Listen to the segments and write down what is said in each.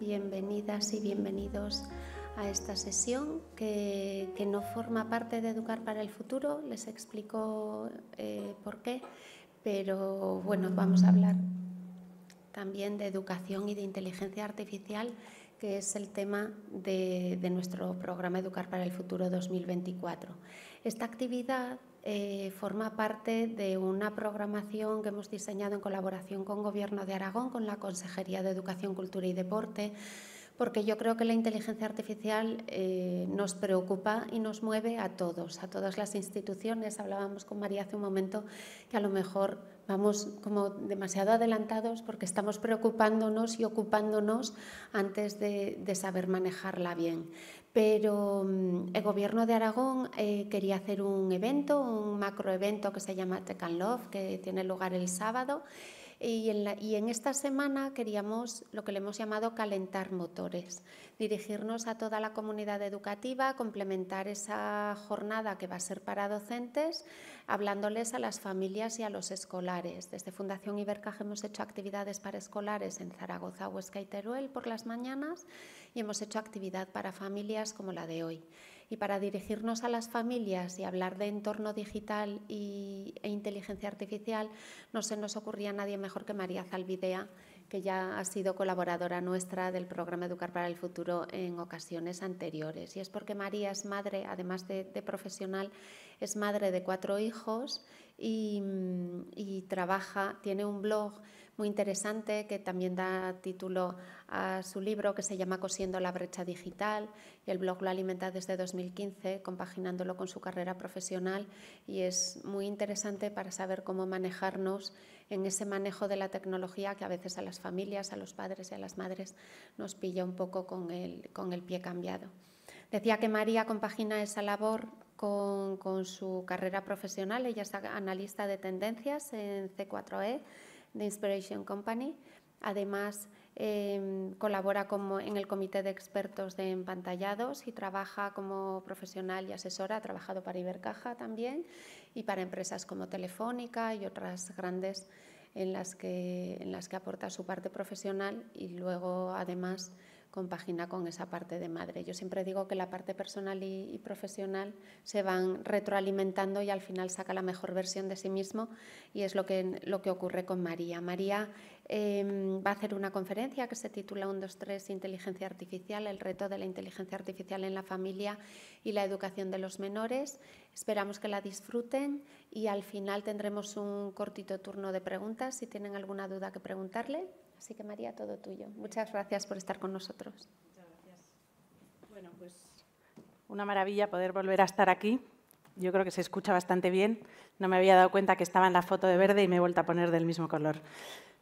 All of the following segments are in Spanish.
Bienvenidas y bienvenidos a esta sesión que no forma parte de Educar para el Futuro. Les explico por qué, pero bueno, vamos a hablar también de educación y de inteligencia artificial, que es el tema de nuestro programa Educar para el Futuro 2024. Esta actividad forma parte de una programación que hemos diseñado en colaboración con Gobierno de Aragón, con la Consejería de Educación, Cultura y Deporte, porque yo creo que la inteligencia artificial nos preocupa y nos mueve a todas las instituciones. Hablábamos con María hace un momento que a lo mejor vamos como demasiado adelantados porque estamos preocupándonos y ocupándonos antes de saber manejarla bien. Pero el Gobierno de Aragón quería hacer un evento, un macroevento que se llama Tech and Love, que tiene lugar el sábado. Y en esta semana queríamos lo que le hemos llamado calentar motores, dirigirnos a toda la comunidad educativa, complementar esa jornada que va a ser para docentes, hablándoles a las familias y a los escolares. Desde Fundación Ibercaja hemos hecho actividades para escolares en Zaragoza, Huesca y Teruel por las mañanas y hemos hecho actividad para familias como la de hoy. Y para dirigirnos a las familias y hablar de entorno digital e inteligencia artificial, no se nos ocurría nadie mejor que María Zalbidea, que ya ha sido colaboradora nuestra del programa Educar para el Futuro en ocasiones anteriores. Y es porque María es madre, además de profesional, es madre de 4 hijos y trabaja, tiene un blog muy interesante que también da título a su libro, que se llama Cosiendo la brecha digital, y el blog lo alimenta desde 2015, compaginándolo con su carrera profesional, y es muy interesante para saber cómo manejarnos en ese manejo de la tecnología que a veces a las familias, a los padres y a las madres nos pilla un poco con el pie cambiado. Decía que María compagina esa labor con su carrera profesional. Ella es analista de tendencias en C4E, de Inspiration Company. Además, colabora en el comité de expertos de empantallados y trabaja como profesional y asesora. Ha trabajado para Ibercaja también y para empresas como Telefónica y otras grandes en las que aporta su parte profesional y luego, además, compagina con esa parte de madre. Yo siempre digo que la parte personal y profesional se van retroalimentando y al final saca la mejor versión de sí mismo, y es lo que ocurre con María. María va a hacer una conferencia que se titula 1, 2, 3, Inteligencia Artificial, el reto de la inteligencia artificial en la familia y la educación de los menores. Esperamos que la disfruten y al final tendremos un cortito turno de preguntas si tienen alguna duda que preguntarle. Así que, María, todo tuyo. Muchas gracias por estar con nosotros. Muchas gracias. Bueno, pues una maravilla poder volver a estar aquí. Yo creo que se escucha bastante bien. No me había dado cuenta que estaba en la foto de verde y me he vuelto a poner del mismo color.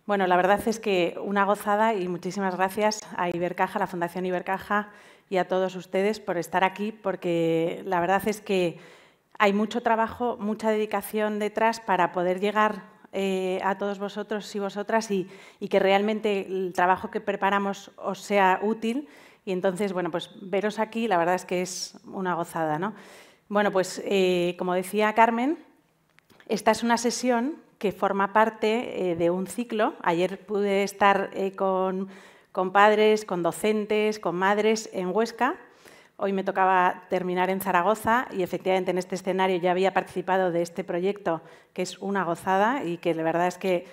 Bueno, la verdad es que una gozada y muchísimas gracias a Ibercaja, a la Fundación Ibercaja y a todos ustedes por estar aquí, porque la verdad es que hay mucho trabajo, mucha dedicación detrás para poder llegar a todos vosotros y vosotras y que realmente el trabajo que preparamos os sea útil. Y entonces, bueno, pues veros aquí, la verdad es que es una gozada, ¿no? Bueno, pues como decía Carmen, esta es una sesión que forma parte de un ciclo. Ayer pude estar con padres, con docentes, con madres en Huesca. Hoy me tocaba terminar en Zaragoza y efectivamente en este escenario ya había participado de este proyecto, que es una gozada y que la verdad es que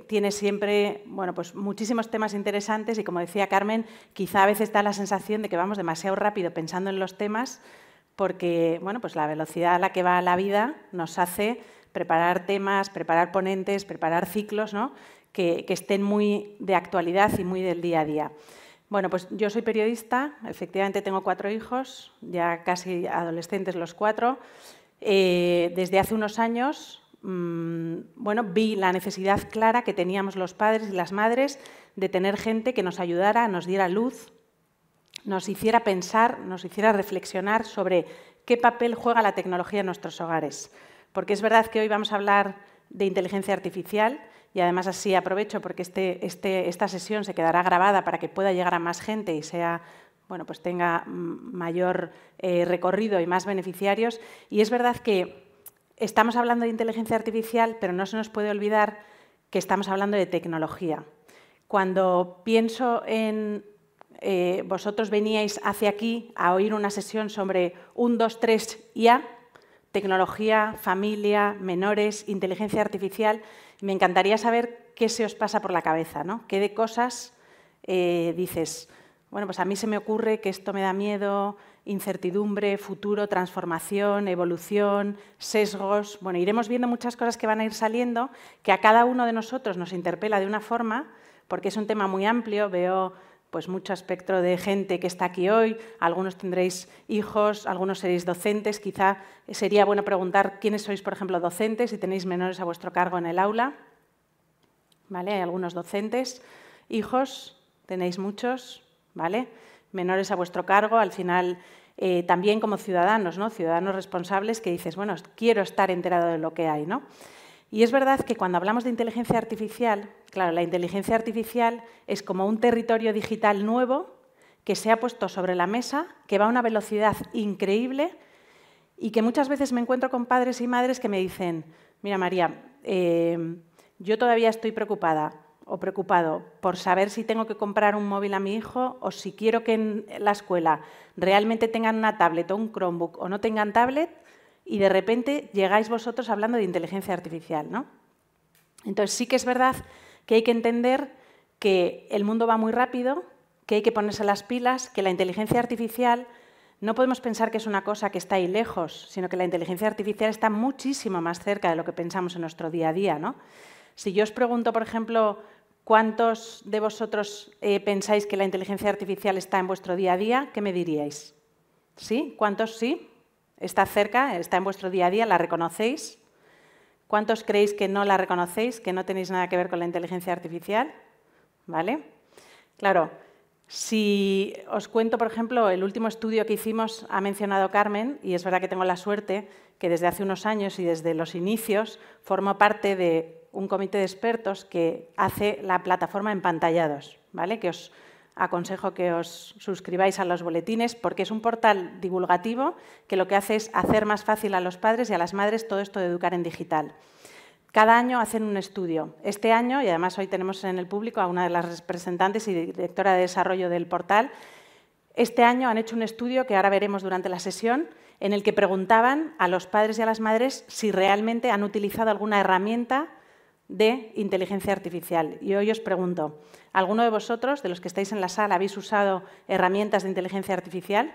tiene siempre, bueno, pues muchísimos temas interesantes y, como decía Carmen, quizá a veces da la sensación de que vamos demasiado rápido pensando en los temas porque, bueno, pues la velocidad a la que va la vida nos hace preparar temas, preparar ponentes, preparar ciclos, ¿no?, que estén muy de actualidad y muy del día a día. Bueno, pues yo soy periodista, efectivamente tengo 4 hijos, ya casi adolescentes los 4. Desde hace unos años, bueno, vi la necesidad clara que teníamos los padres y las madres de tener gente que nos ayudara, nos diera luz, nos hiciera pensar, nos hiciera reflexionar sobre qué papel juega la tecnología en nuestros hogares. Porque es verdad que hoy vamos a hablar de inteligencia artificial y además así aprovecho porque esta sesión se quedará grabada para que pueda llegar a más gente y sea, bueno, pues tenga mayor recorrido y más beneficiarios. Y es verdad que estamos hablando de inteligencia artificial, pero no se nos puede olvidar que estamos hablando de tecnología. Cuando pienso en vosotros veníais hacia aquí a oír una sesión sobre 1, 2, 3 IA, tecnología, familia, menores, inteligencia artificial. Me encantaría saber qué se os pasa por la cabeza, ¿no? ¿Qué de cosas dices? Bueno, pues a mí se me ocurre que esto me da miedo, incertidumbre, futuro, transformación, evolución, sesgos. Bueno, iremos viendo muchas cosas que van a ir saliendo, que a cada uno de nosotros nos interpela de una forma, porque es un tema muy amplio. Veo pues mucho espectro de gente que está aquí hoy, algunos tendréis hijos, algunos seréis docentes. Quizá sería bueno preguntar quiénes sois, por ejemplo, docentes y tenéis menores a vuestro cargo en el aula. ¿Vale? Hay algunos docentes. Hijos, tenéis muchos, ¿vale? Menores a vuestro cargo, al final también como ciudadanos, ¿no? Ciudadanos responsables que dices, bueno, quiero estar enterado de lo que hay, ¿no? Y es verdad que cuando hablamos de inteligencia artificial, claro, la inteligencia artificial es como un territorio digital nuevo que se ha puesto sobre la mesa, que va a una velocidad increíble y que muchas veces me encuentro con padres y madres que me dicen, mira María, yo todavía estoy preocupada o preocupado por saber si tengo que comprar un móvil a mi hijo o si quiero que en la escuela realmente tengan una tablet o un Chromebook o no tengan tablet, y de repente llegáis vosotros hablando de inteligencia artificial, ¿no? Entonces sí que es verdad que hay que entender que el mundo va muy rápido, que hay que ponerse las pilas, que la inteligencia artificial no podemos pensar que es una cosa que está ahí lejos, sino que la inteligencia artificial está muchísimo más cerca de lo que pensamos en nuestro día a día, ¿no? Si yo os pregunto, por ejemplo, ¿cuántos de vosotros pensáis que la inteligencia artificial está en vuestro día a día? ¿Qué me diríais? ¿Sí? ¿Cuántos sí? ¿Está cerca? ¿Está en vuestro día a día? ¿La reconocéis? ¿Cuántos creéis que no la reconocéis, que no tenéis nada que ver con la inteligencia artificial? ¿Vale? Claro, si os cuento, por ejemplo, el último estudio que hicimos, ha mencionado Carmen, y es verdad que tengo la suerte que desde hace unos años y desde los inicios formo parte de un comité de expertos que hace la plataforma Empantallados, ¿vale? Que os aconsejo que os suscribáis a los boletines porque es un portal divulgativo que lo que hace es hacer más fácil a los padres y a las madres todo esto de educar en digital. Cada año hacen un estudio. Este año, y además hoy tenemos en el público a una de las representantes y directora de desarrollo del portal, este año han hecho un estudio que ahora veremos durante la sesión en el que preguntaban a los padres y a las madres si realmente han utilizado alguna herramienta de inteligencia artificial. Y hoy os pregunto, ¿alguno de vosotros, de los que estáis en la sala, habéis usado herramientas de inteligencia artificial?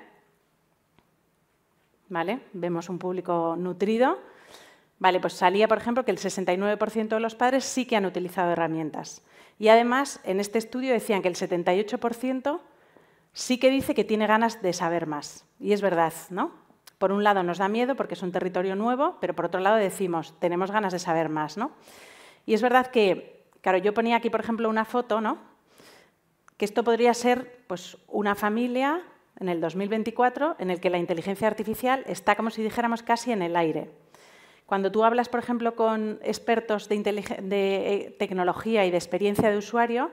¿Vale? Vemos un público nutrido. Vale, pues salía, por ejemplo, que el 69% de los padres sí que han utilizado herramientas. Y además, en este estudio decían que el 78% sí que dice que tiene ganas de saber más. Y es verdad, ¿no? Por un lado nos da miedo porque es un territorio nuevo, pero por otro lado decimos, tenemos ganas de saber más, ¿no? Y es verdad que, claro, yo ponía aquí, por ejemplo, una foto, ¿no? Que esto podría ser pues, una familia en el 2024 en el que la inteligencia artificial está, como si dijéramos, casi en el aire. Cuando tú hablas, por ejemplo, con expertos de tecnología y de experiencia de usuario,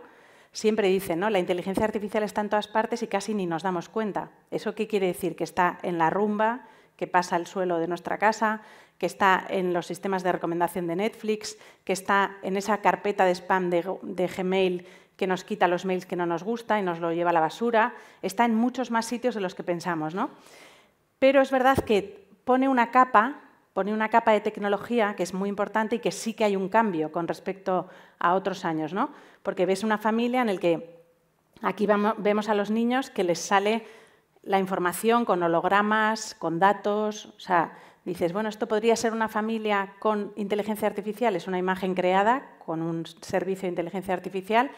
siempre dicen, ¿no? La inteligencia artificial está en todas partes y casi ni nos damos cuenta. ¿Eso qué quiere decir? Que está en la rumba, que pasa al suelo de nuestra casa, que está en los sistemas de recomendación de Netflix, que está en esa carpeta de spam de Gmail que nos quita los mails que no nos gusta y nos lo lleva a la basura. Está en muchos más sitios de los que pensamos, ¿no? Pero es verdad que pone una capa de tecnología que es muy importante y que sí que hay un cambio con respecto a otros años, ¿no? Porque ves una familia en la que aquí vemos a los niños que les sale la información con hologramas, con datos, o sea, dices, bueno, esto podría ser una familia con inteligencia artificial, es una imagen creada con un servicio de inteligencia artificial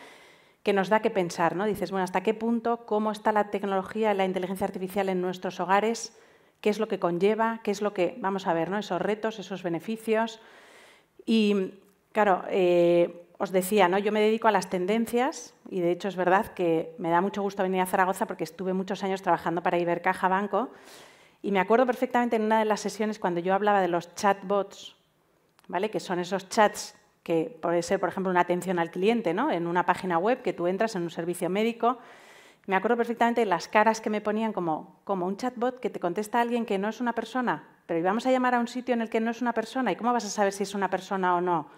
que nos da que pensar, ¿no? Dices, bueno, ¿hasta qué punto, cómo está la tecnología y la inteligencia artificial en nuestros hogares? ¿Qué es lo que conlleva? ¿Qué es lo que vamos a ver, ¿no? Esos retos, esos beneficios. Y, claro, os decía, ¿no? Yo me dedico a las tendencias y, de hecho, es verdad que me da mucho gusto venir a Zaragoza porque estuve muchos años trabajando para Ibercaja Banco y me acuerdo perfectamente en una de las sesiones cuando yo hablaba de los chatbots, ¿vale? Que son esos chats que puede ser, por ejemplo, una atención al cliente, ¿no? En una página web que tú entras en un servicio médico. Me acuerdo perfectamente de las caras que me ponían como un chatbot que te contesta a alguien que no es una persona, pero íbamos a llamar a un sitio en el que no es una persona, ¿y cómo vas a saber si es una persona o no?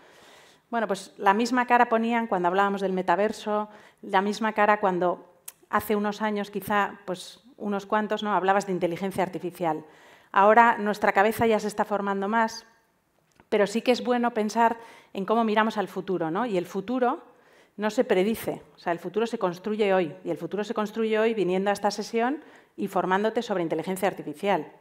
Bueno, pues la misma cara ponían cuando hablábamos del metaverso, la misma cara cuando hace unos años, quizá pues unos cuantos, ¿no?, hablabas de inteligencia artificial. Ahora nuestra cabeza ya se está formando más, pero sí que es bueno pensar en cómo miramos al futuro, ¿no? Y el futuro no se predice, o sea, el futuro se construye hoy, y el futuro se construye hoy viniendo a esta sesión y formándote sobre inteligencia artificial.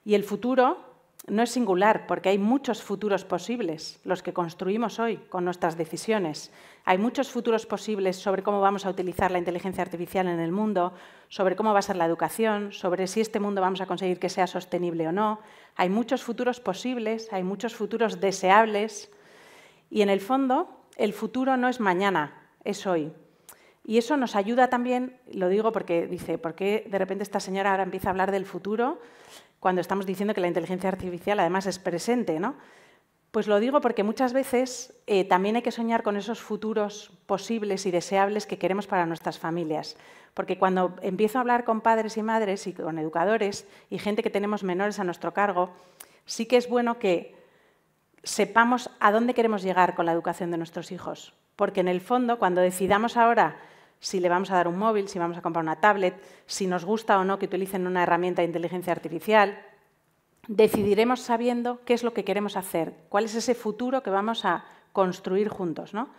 Y el futuro no es singular, porque hay muchos futuros posibles, los que construimos hoy con nuestras decisiones. Hay muchos futuros posibles sobre cómo vamos a utilizar la inteligencia artificial en el mundo, sobre cómo va a ser la educación, sobre si este mundo vamos a conseguir que sea sostenible o no. Hay muchos futuros posibles, hay muchos futuros deseables. Y en el fondo, el futuro no es mañana, es hoy. Y eso nos ayuda también, lo digo porque dice, ¿por qué de repente esta señora ahora empieza a hablar del futuro cuando estamos diciendo que la inteligencia artificial además es presente, ¿no? Pues lo digo porque muchas veces también hay que soñar con esos futuros posibles y deseables que queremos para nuestras familias. Porque cuando empiezo a hablar con padres y madres y con educadores y gente que tenemos menores a nuestro cargo, sí que es bueno que sepamos a dónde queremos llegar con la educación de nuestros hijos. Porque en el fondo, cuando decidamos ahora si le vamos a dar un móvil, si vamos a comprar una tablet, si nos gusta o no que utilicen una herramienta de inteligencia artificial, decidiremos sabiendo qué es lo que queremos hacer, cuál es ese futuro que vamos a construir juntos, ¿no?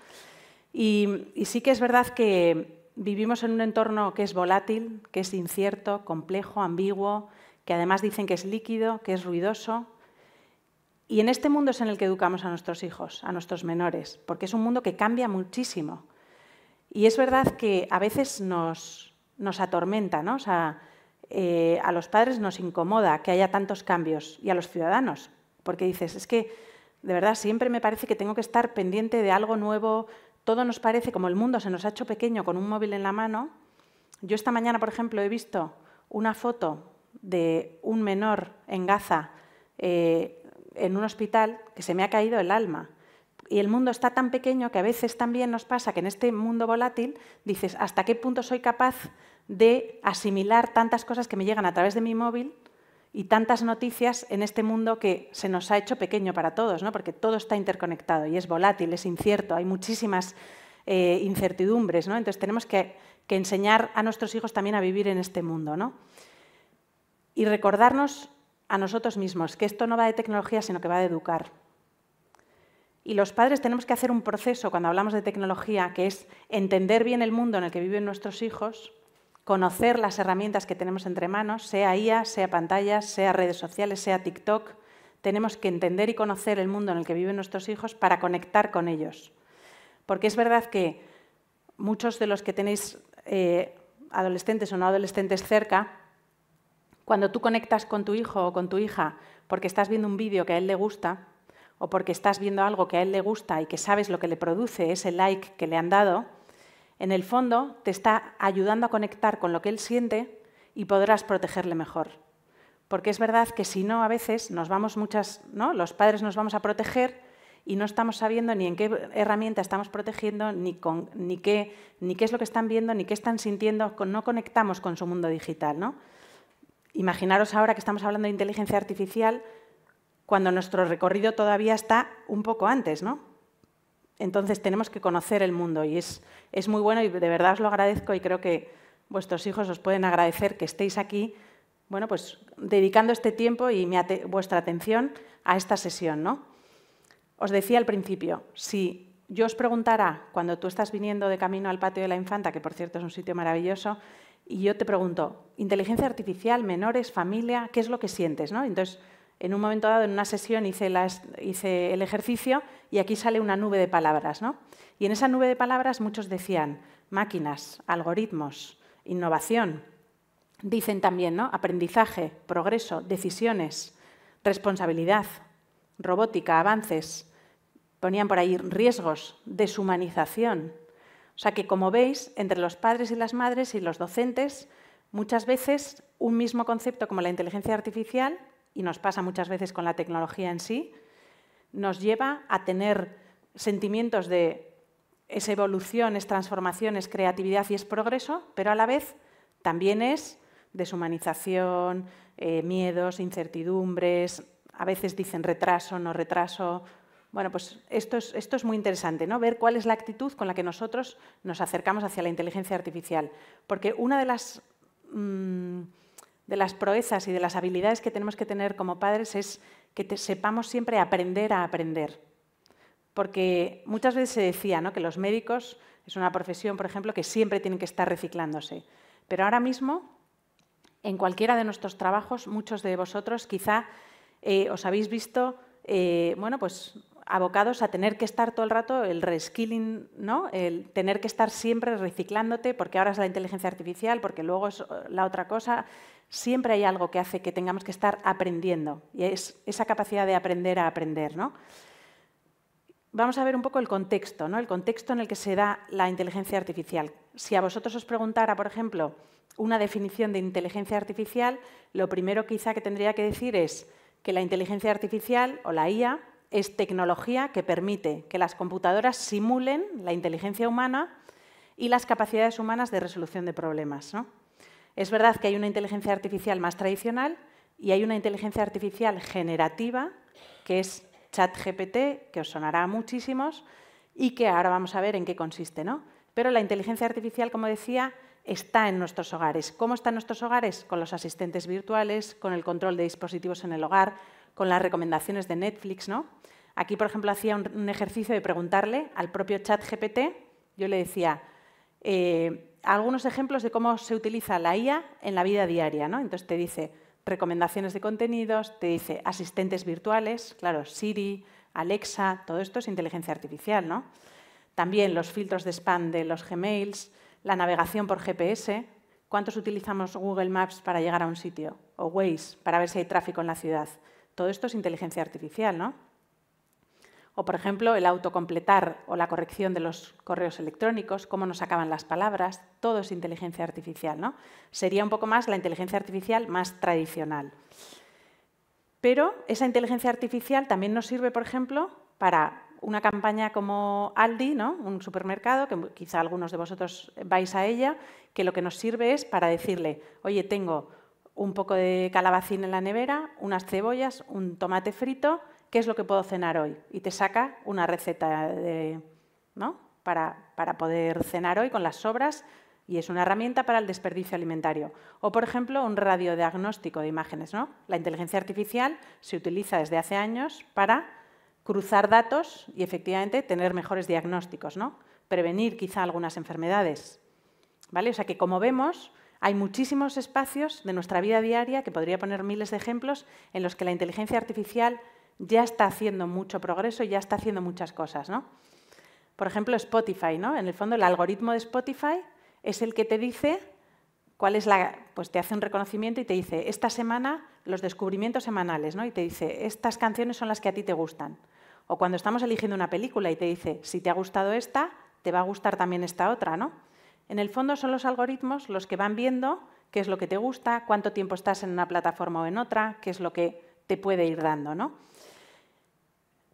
Y sí que es verdad que vivimos en un entorno que es volátil, que es incierto, complejo, ambiguo, que además dicen que es líquido, que es ruidoso. Y en este mundo es en el que educamos a nuestros hijos, a nuestros menores, porque es un mundo que cambia muchísimo. Y es verdad que a veces nos atormenta, ¿no? O sea, a los padres nos incomoda que haya tantos cambios y a los ciudadanos, porque dices, es que de verdad siempre me parece que tengo que estar pendiente de algo nuevo, todo nos parece, como el mundo se nos ha hecho pequeño con un móvil en la mano. Yo esta mañana, por ejemplo, he visto una foto de un menor en Gaza en un hospital que se me ha caído el alma. Y el mundo está tan pequeño que a veces también nos pasa que en este mundo volátil dices, ¿hasta qué punto soy capaz de asimilar tantas cosas que me llegan a través de mi móvil y tantas noticias en este mundo que se nos ha hecho pequeño para todos, ¿no? Porque todo está interconectado y es volátil, es incierto, hay muchísimas incertidumbres, ¿no? Entonces tenemos que enseñar a nuestros hijos también a vivir en este mundo, ¿no? Y recordarnos a nosotros mismos que esto no va de tecnología, sino que va de educar. Y los padres tenemos que hacer un proceso cuando hablamos de tecnología, que es entender bien el mundo en el que viven nuestros hijos, conocer las herramientas que tenemos entre manos, sea IA, sea pantallas, sea redes sociales, sea TikTok. Tenemos que entender y conocer el mundo en el que viven nuestros hijos para conectar con ellos. Porque es verdad que muchos de los que tenéis adolescentes o no adolescentes cerca, cuando tú conectas con tu hijo o con tu hija porque estás viendo un vídeo que a él le gusta, o porque estás viendo algo que a él le gusta y que sabes lo que le produce ese like que le han dado, en el fondo te está ayudando a conectar con lo que él siente y podrás protegerle mejor. Porque es verdad que si no, a veces nos vamos ¿no? Los padres nos vamos a proteger y no estamos sabiendo ni en qué herramienta estamos protegiendo, ni qué es lo que están viendo, ni qué están sintiendo, no conectamos con su mundo digital, ¿no? Imaginaros ahora que estamos hablando de inteligencia artificial, cuando nuestro recorrido todavía está un poco antes, ¿no? Entonces tenemos que conocer el mundo y es muy bueno y de verdad os lo agradezco y creo que vuestros hijos os pueden agradecer que estéis aquí, bueno, pues dedicando este tiempo y vuestra atención a esta sesión, ¿no? Os decía al principio, si yo os preguntara, cuando tú estás viniendo de camino al Patio de la Infanta, que por cierto es un sitio maravilloso, y yo te pregunto, inteligencia artificial, menores, familia, ¿qué es lo que sientes, ¿no? Entonces, en un momento dado, en una sesión, hice el ejercicio y aquí sale una nube de palabras, ¿no? Y en esa nube de palabras muchos decían máquinas, algoritmos, innovación. Dicen también, ¿no? Aprendizaje, progreso, decisiones, responsabilidad, robótica, avances. Ponían por ahí riesgos, deshumanización. O sea que, como veis, entre los padres y las madres y los docentes, muchas veces un mismo concepto como la inteligencia artificial, y nos pasa muchas veces con la tecnología en sí, nos lleva a tener sentimientos de es evolución, es transformación, es creatividad y es progreso, pero a la vez también es deshumanización, miedos, incertidumbres, a veces dicen retraso, no retraso. Bueno, pues esto es muy interesante, ¿no? Ver cuál es la actitud con la que nosotros nos acercamos hacia la inteligencia artificial. Porque una de las proezas y de las habilidades que tenemos que tener como padres es que sepamos siempre aprender a aprender. Porque muchas veces se decía, ¿no?, que los médicos es una profesión, por ejemplo, que siempre tienen que estar reciclándose. Pero ahora mismo, en cualquiera de nuestros trabajos, muchos de vosotros quizá os habéis visto bueno, pues, abocados a tener que estar todo el rato, el reskilling, ¿no?, el tener que estar siempre reciclándote, porque ahora es la inteligencia artificial, porque luego es la otra cosa. Siempre hay algo que hace que tengamos que estar aprendiendo, y es esa capacidad de aprender a aprender, ¿no? Vamos a ver un poco el contexto, ¿no?, el contexto en el que se da la inteligencia artificial. Si a vosotros os preguntara, por ejemplo, una definición de inteligencia artificial, lo primero quizá que tendría que decir es que la inteligencia artificial, o la IA, es tecnología que permite que las computadoras simulen la inteligencia humana y las capacidades humanas de resolución de problemas, ¿no? Es verdad que hay una inteligencia artificial más tradicional y hay una inteligencia artificial generativa, que es ChatGPT, que os sonará a muchísimos y que ahora vamos a ver en qué consiste, ¿no? Pero la inteligencia artificial, como decía, está en nuestros hogares. ¿Cómo está en nuestros hogares? Con los asistentes virtuales, con el control de dispositivos en el hogar, con las recomendaciones de Netflix, ¿no? Aquí, por ejemplo, hacía un ejercicio de preguntarle al propio ChatGPT, yo le decía algunos ejemplos de cómo se utiliza la IA en la vida diaria, ¿no? Entonces te dice recomendaciones de contenidos, te dice asistentes virtuales, claro, Siri, Alexa, todo esto es inteligencia artificial, ¿no? También los filtros de spam de los Gmails, la navegación por GPS, ¿cuántos utilizamos Google Maps para llegar a un sitio? O Waze, para ver si hay tráfico en la ciudad. Todo esto es inteligencia artificial, ¿no? O, por ejemplo, el autocompletar o la corrección de los correos electrónicos, cómo nos acaban las palabras, todo es inteligencia artificial, ¿no? Sería un poco más la inteligencia artificial más tradicional. Pero esa inteligencia artificial también nos sirve, por ejemplo, para una campaña como Aldi, ¿no?, un supermercado, que quizá algunos de vosotros vais a ella, que lo que nos sirve es para decirle, oye, tengo un poco de calabacín en la nevera, unas cebollas, un tomate frito, ¿qué es lo que puedo cenar hoy? Y te saca una receta ¿no?, para poder cenar hoy con las sobras, y es una herramienta para el desperdicio alimentario. O, por ejemplo, un radiodiagnóstico de imágenes, ¿no? La inteligencia artificial se utiliza desde hace años para cruzar datos y, efectivamente, tener mejores diagnósticos, ¿no? Prevenir quizá algunas enfermedades, ¿vale? O sea que, como vemos, hay muchísimos espacios de nuestra vida diaria, que podría poner miles de ejemplos, en los que la inteligencia artificial ya está haciendo mucho progreso y ya está haciendo muchas cosas, ¿no? Por ejemplo, Spotify, ¿no? En el fondo, el algoritmo de Spotify es el que te dice cuál es pues te hace un reconocimiento y te dice, esta semana, los descubrimientos semanales, ¿no? Y te dice, estas canciones son las que a ti te gustan. O cuando estamos eligiendo una película y te dice, si te ha gustado esta, te va a gustar también esta otra, ¿no? En el fondo son los algoritmos los que van viendo qué es lo que te gusta, cuánto tiempo estás en una plataforma o en otra, qué es lo que te puede ir dando, ¿no?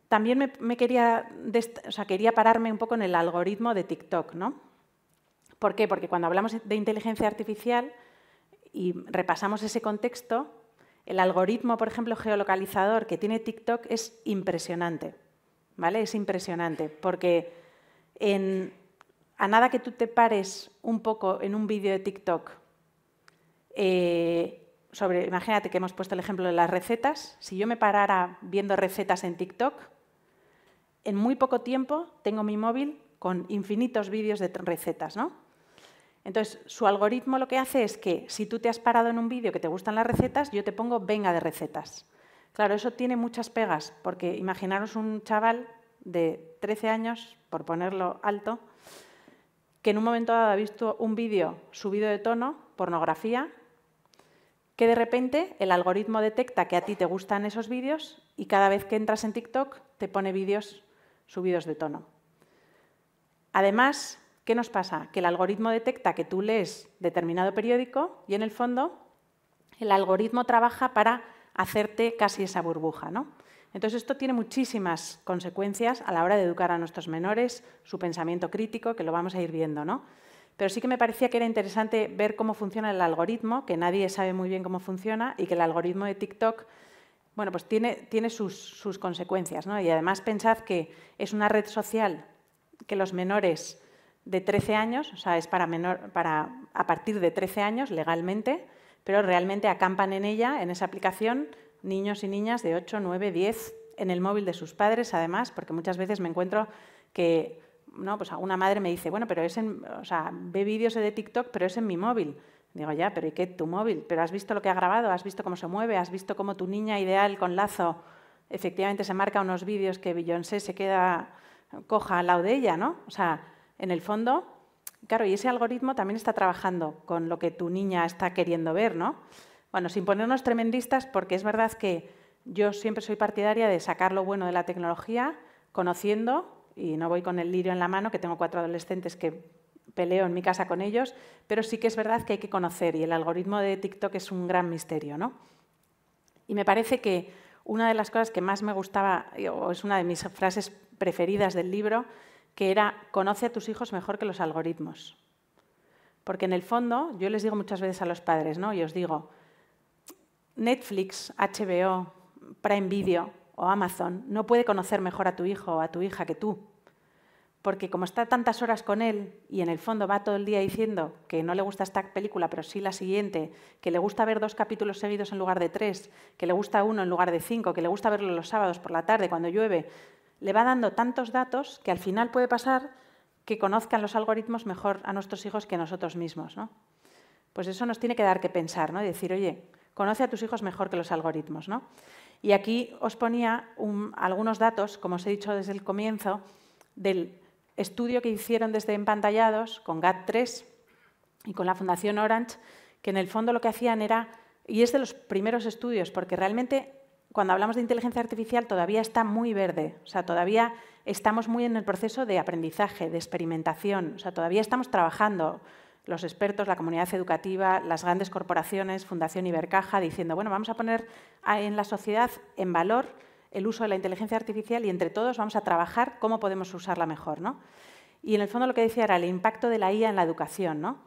También quería pararme un poco en el algoritmo de TikTok, ¿no? ¿Por qué? Porque cuando hablamos de inteligencia artificial y repasamos ese contexto, el algoritmo, por ejemplo, geolocalizador que tiene TikTok es impresionante, ¿vale? Es impresionante, porque a nada que tú te pares un poco en un vídeo de TikTok imagínate que hemos puesto el ejemplo de las recetas, si yo me parara viendo recetas en TikTok, en muy poco tiempo tengo mi móvil con infinitos vídeos de recetas, ¿no? Entonces, su algoritmo lo que hace es que si tú te has parado en un vídeo que te gustan las recetas, yo te pongo venga de recetas. Claro, eso tiene muchas pegas, porque imaginaros un chaval de 13 años, por ponerlo alto, que en un momento dado ha visto un vídeo subido de tono, pornografía, que de repente el algoritmo detecta que a ti te gustan esos vídeos y cada vez que entras en TikTok te pone vídeos subidos de tono. Además, ¿qué nos pasa? Que el algoritmo detecta que tú lees determinado periódico y, en el fondo, el algoritmo trabaja para hacerte casi esa burbuja, ¿no? Entonces, esto tiene muchísimas consecuencias a la hora de educar a nuestros menores, su pensamiento crítico, que lo vamos a ir viendo, ¿no? Pero sí que me parecía que era interesante ver cómo funciona el algoritmo, que nadie sabe muy bien cómo funciona, y que el algoritmo de TikTok bueno, pues tiene sus consecuencias, ¿no? Y además pensad que es una red social que los menores de 13 años, o sea, es a partir de 13 años legalmente, pero realmente acampan en ella, en esa aplicación, niños y niñas de 8, 9, 10, en el móvil de sus padres, además, porque muchas veces me encuentro que, ¿no? Pues alguna madre me dice, bueno, pero ve vídeos de TikTok, pero es en mi móvil. Digo, ya, pero ¿y qué? Tu móvil. ¿Pero has visto lo que ha grabado? ¿Has visto cómo se mueve? ¿Has visto cómo tu niña ideal con lazo efectivamente se marca unos vídeos que Beyoncé se queda coja al lado de ella, ¿no? O sea, en el fondo, claro, y ese algoritmo también está trabajando con lo que tu niña está queriendo ver, ¿no? Bueno, sin ponernos tremendistas, porque es verdad que yo siempre soy partidaria de sacar lo bueno de la tecnología, conociendo, y no voy con el lirio en la mano, que tengo 4 adolescentes que peleo en mi casa con ellos, pero sí que es verdad que hay que conocer, y el algoritmo de TikTok es un gran misterio, ¿no? Y me parece que una de las cosas que más me gustaba, o es una de mis frases preferidas del libro, que era, conoce a tus hijos mejor que los algoritmos. Porque en el fondo, yo les digo muchas veces a los padres, ¿no? Y os digo, Netflix, HBO, Prime Video o Amazon no puede conocer mejor a tu hijo o a tu hija que tú. Porque como está tantas horas con él y en el fondo va todo el día diciendo que no le gusta esta película, pero sí la siguiente, que le gusta ver 2 capítulos seguidos en lugar de 3, que le gusta 1 en lugar de 5, que le gusta verlo los sábados por la tarde cuando llueve, le va dando tantos datos que al final puede pasar que conozcan los algoritmos mejor a nuestros hijos que nosotros mismos, ¿no? Pues eso nos tiene que dar que pensar, ¿no? Y decir, oye, conoce a tus hijos mejor que los algoritmos, ¿no? Y aquí os ponía algunos datos, como os he dicho desde el comienzo, del estudio que hicieron desde Empantallados con GAT3 y con la Fundación Orange, que en el fondo lo que hacían era, y es de los primeros estudios, porque realmente cuando hablamos de inteligencia artificial todavía está muy verde, o sea, todavía estamos muy en el proceso de aprendizaje, de experimentación, o sea, todavía estamos trabajando los expertos, la comunidad educativa, las grandes corporaciones, Fundación Ibercaja, diciendo, bueno, vamos a poner en la sociedad en valor el uso de la inteligencia artificial y entre todos vamos a trabajar cómo podemos usarla mejor, ¿no? Y en el fondo lo que decía era el impacto de la IA en la educación, ¿no?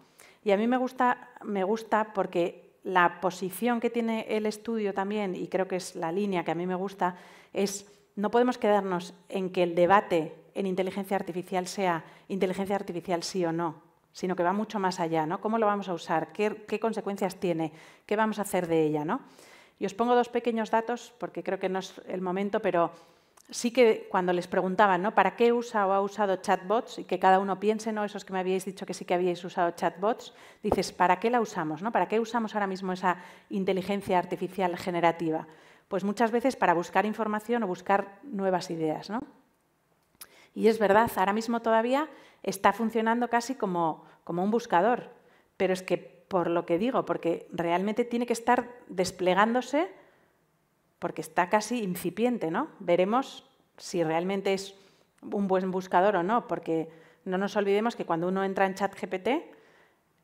Y a mí me gusta porque la posición que tiene el estudio también, y creo que es la línea que a mí me gusta, es no podemos quedarnos en que el debate en inteligencia artificial sea inteligencia artificial sí o no, sino que va mucho más allá, ¿no? ¿Cómo lo vamos a usar? ¿Qué consecuencias tiene? ¿Qué vamos a hacer de ella, ¿no? Y os pongo 2 pequeños datos, porque creo que no es el momento, pero sí que cuando les preguntaban, ¿no?, ¿para qué usa o ha usado chatbots? Y que cada uno piense, ¿no?, esos que me habíais dicho que sí que habíais usado chatbots, dices, ¿para qué la usamos, ¿no? ¿Para qué usamos ahora mismo esa inteligencia artificial generativa? Pues muchas veces para buscar información o buscar nuevas ideas, ¿no? Y es verdad, ahora mismo todavía está funcionando casi como un buscador, pero es que por lo que digo, porque realmente tiene que estar desplegándose porque está casi incipiente, ¿no? Veremos si realmente es un buen buscador o no, porque no nos olvidemos que cuando uno entra en ChatGPT,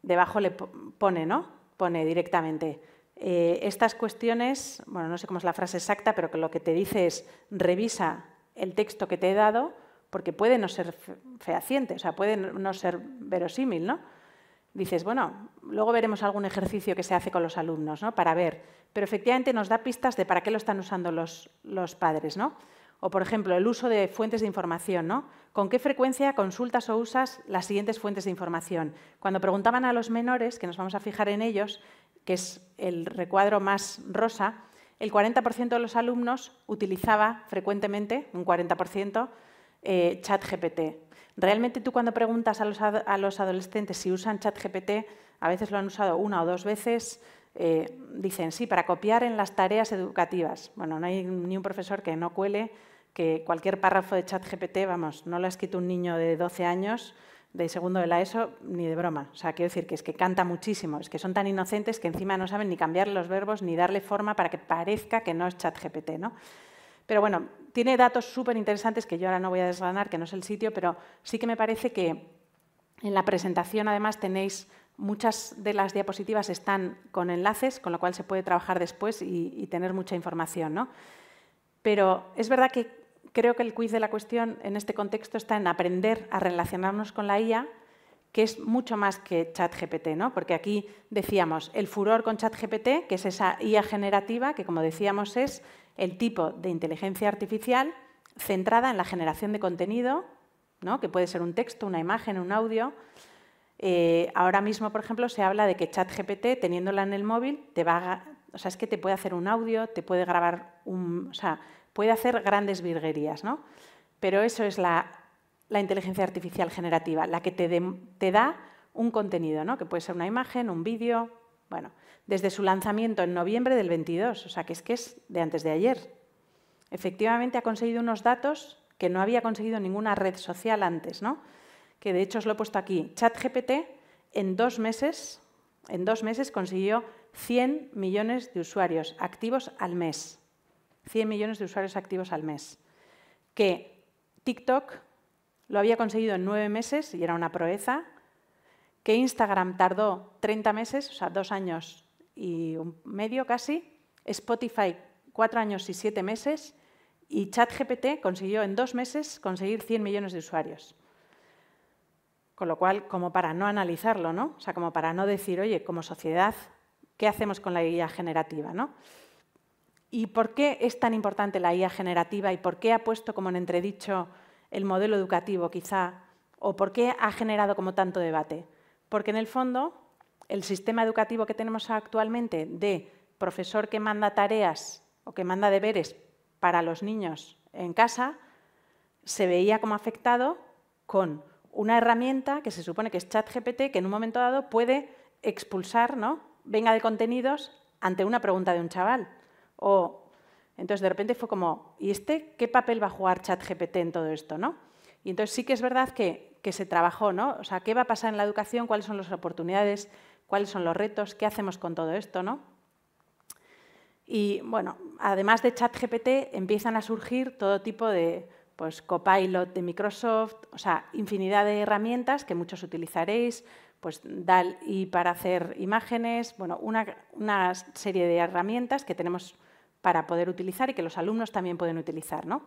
debajo le pone, ¿no? Pone directamente estas cuestiones, bueno, no sé cómo es la frase exacta, pero que lo que te dice es revisa el texto que te he dado porque puede no ser fehaciente, o sea, puede no ser verosímil, ¿no? Dices, bueno, luego veremos algún ejercicio que se hace con los alumnos, ¿no?, para ver, pero efectivamente nos da pistas de para qué lo están usando los padres, ¿no? O, por ejemplo, el uso de fuentes de información, ¿no? ¿Con qué frecuencia consultas o usas las siguientes fuentes de información? Cuando preguntaban a los menores, que nos vamos a fijar en ellos, que es el recuadro más rosa, el 40% de los alumnos utilizaba frecuentemente, un 40%, ChatGPT. Realmente tú cuando preguntas a los adolescentes si usan ChatGPT, a veces lo han usado 1 o 2 veces, dicen sí, para copiar en las tareas educativas. Bueno, no hay ni un profesor que no cuele que cualquier párrafo de ChatGPT, vamos, no lo ha escrito un niño de 12 años, de segundo de la ESO, ni de broma. O sea, quiero decir que es que canta muchísimo, es que son tan inocentes que encima no saben ni cambiar los verbos ni darle forma para que parezca que no es ChatGPT, ¿no? Pero bueno, tiene datos súper interesantes que yo ahora no voy a desgranar, que no es el sitio, pero sí que me parece que en la presentación además tenéis muchas de las diapositivas están con enlaces, con lo cual se puede trabajar después y tener mucha información, ¿no? Pero es verdad que creo que el quiz de la cuestión en este contexto está en aprender a relacionarnos con la IA, que es mucho más que ChatGPT, ¿no? Porque aquí decíamos el furor con ChatGPT, que es esa IA generativa, que como decíamos es el tipo de inteligencia artificial centrada en la generación de contenido, ¿no? Que puede ser un texto, una imagen, un audio. Ahora mismo, por ejemplo, se habla de que ChatGPT, teniéndola en el móvil, es que te puede hacer un audio, te puede grabar puede hacer grandes virguerías, ¿no? Pero eso es la inteligencia artificial generativa, la que te da un contenido, ¿no? Que puede ser una imagen, un vídeo, bueno, desde su lanzamiento en noviembre del 22, o sea, que es de antes de ayer. Efectivamente ha conseguido unos datos que no había conseguido ninguna red social antes, ¿no? Que de hecho os lo he puesto aquí. ChatGPT en 2 meses consiguió 100 millones de usuarios activos al mes. 100 millones de usuarios activos al mes. Que TikTok lo había conseguido en 9 meses y era una proeza. Que Instagram tardó 30 meses, o sea, 2 años y medio casi. Spotify 4 años y 7 meses. Y ChatGPT consiguió en 2 meses conseguir 100 millones de usuarios. Con lo cual, como para no analizarlo, ¿no? O sea, como para no decir, oye, como sociedad, ¿qué hacemos con la IA generativa, ¿no? ¿Y por qué es tan importante la IA generativa y por qué ha puesto como en entredicho el modelo educativo quizá? ¿O por qué ha generado como tanto debate? Porque en el fondo, el sistema educativo que tenemos actualmente de profesor que manda tareas o que manda deberes para los niños en casa, se veía como afectado con una herramienta que se supone que es ChatGPT, que en un momento dado puede expulsar, ¿no? Venga de contenidos ante una pregunta de un chaval. Entonces, de repente fue como, ¿y qué papel va a jugar ChatGPT en todo esto, ¿no? Y entonces sí que es verdad que se trabajó, ¿no? O sea, ¿qué va a pasar en la educación? ¿Cuáles son las oportunidades? ¿Cuáles son los retos? ¿Qué hacemos con todo esto, no? Y, bueno, además de ChatGPT, empiezan a surgir todo tipo de Copilot de Microsoft, o sea, infinidad de herramientas que muchos utilizaréis, pues DALL-E para hacer imágenes, bueno, una serie de herramientas que tenemos para poder utilizar y que los alumnos también pueden utilizar, ¿no?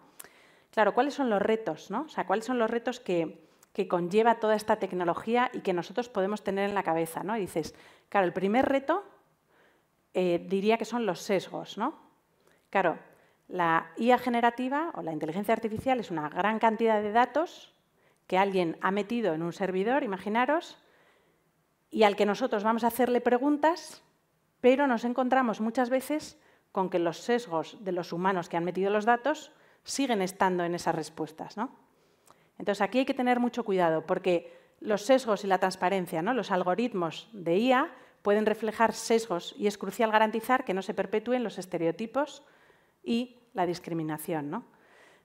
Claro, ¿cuáles son los retos, ¿no? O sea, ¿cuáles son los retos que conlleva toda esta tecnología y que nosotros podemos tener en la cabeza, ¿no? Y dices, claro, el primer reto diría que son los sesgos, ¿no? Claro, la IA generativa o la inteligencia artificial es una gran cantidad de datos que alguien ha metido en un servidor, imaginaros, y al que nosotros vamos a hacerle preguntas, pero nos encontramos muchas veces con que los sesgos de los humanos que han metido los datos siguen estando en esas respuestas, ¿no? Entonces, aquí hay que tener mucho cuidado, porque los sesgos y la transparencia, ¿no? Los algoritmos de IA pueden reflejar sesgos y es crucial garantizar que no se perpetúen los estereotipos y la discriminación, ¿no?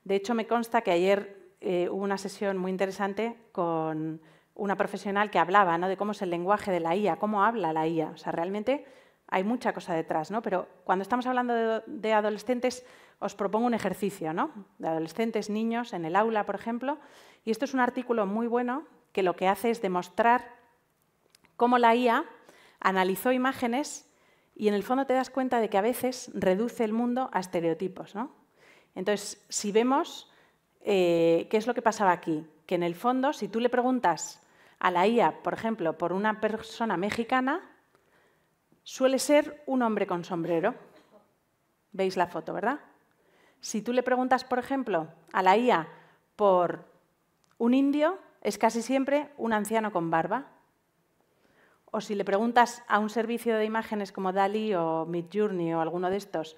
De hecho, me consta que ayer hubo una sesión muy interesante con una profesional que hablaba, ¿no? De cómo es el lenguaje de la IA, cómo habla la IA. O sea, realmente hay mucha cosa detrás, ¿no? Pero cuando estamos hablando de adolescentes, os propongo un ejercicio, ¿no? De adolescentes, niños, en el aula, por ejemplo. Y esto es un artículo muy bueno que lo que hace es demostrar cómo la IA analizó imágenes y en el fondo te das cuenta de que a veces reduce el mundo a estereotipos, ¿no? Entonces, si vemos qué es lo que pasaba aquí, que en el fondo, si tú le preguntas a la IA, por ejemplo, por una persona mexicana, suele ser un hombre con sombrero. ¿Veis la foto, verdad? Si tú le preguntas, por ejemplo, a la IA por un indio, es casi siempre un anciano con barba. O si le preguntas a un servicio de imágenes como DALL-E o Midjourney o alguno de estos,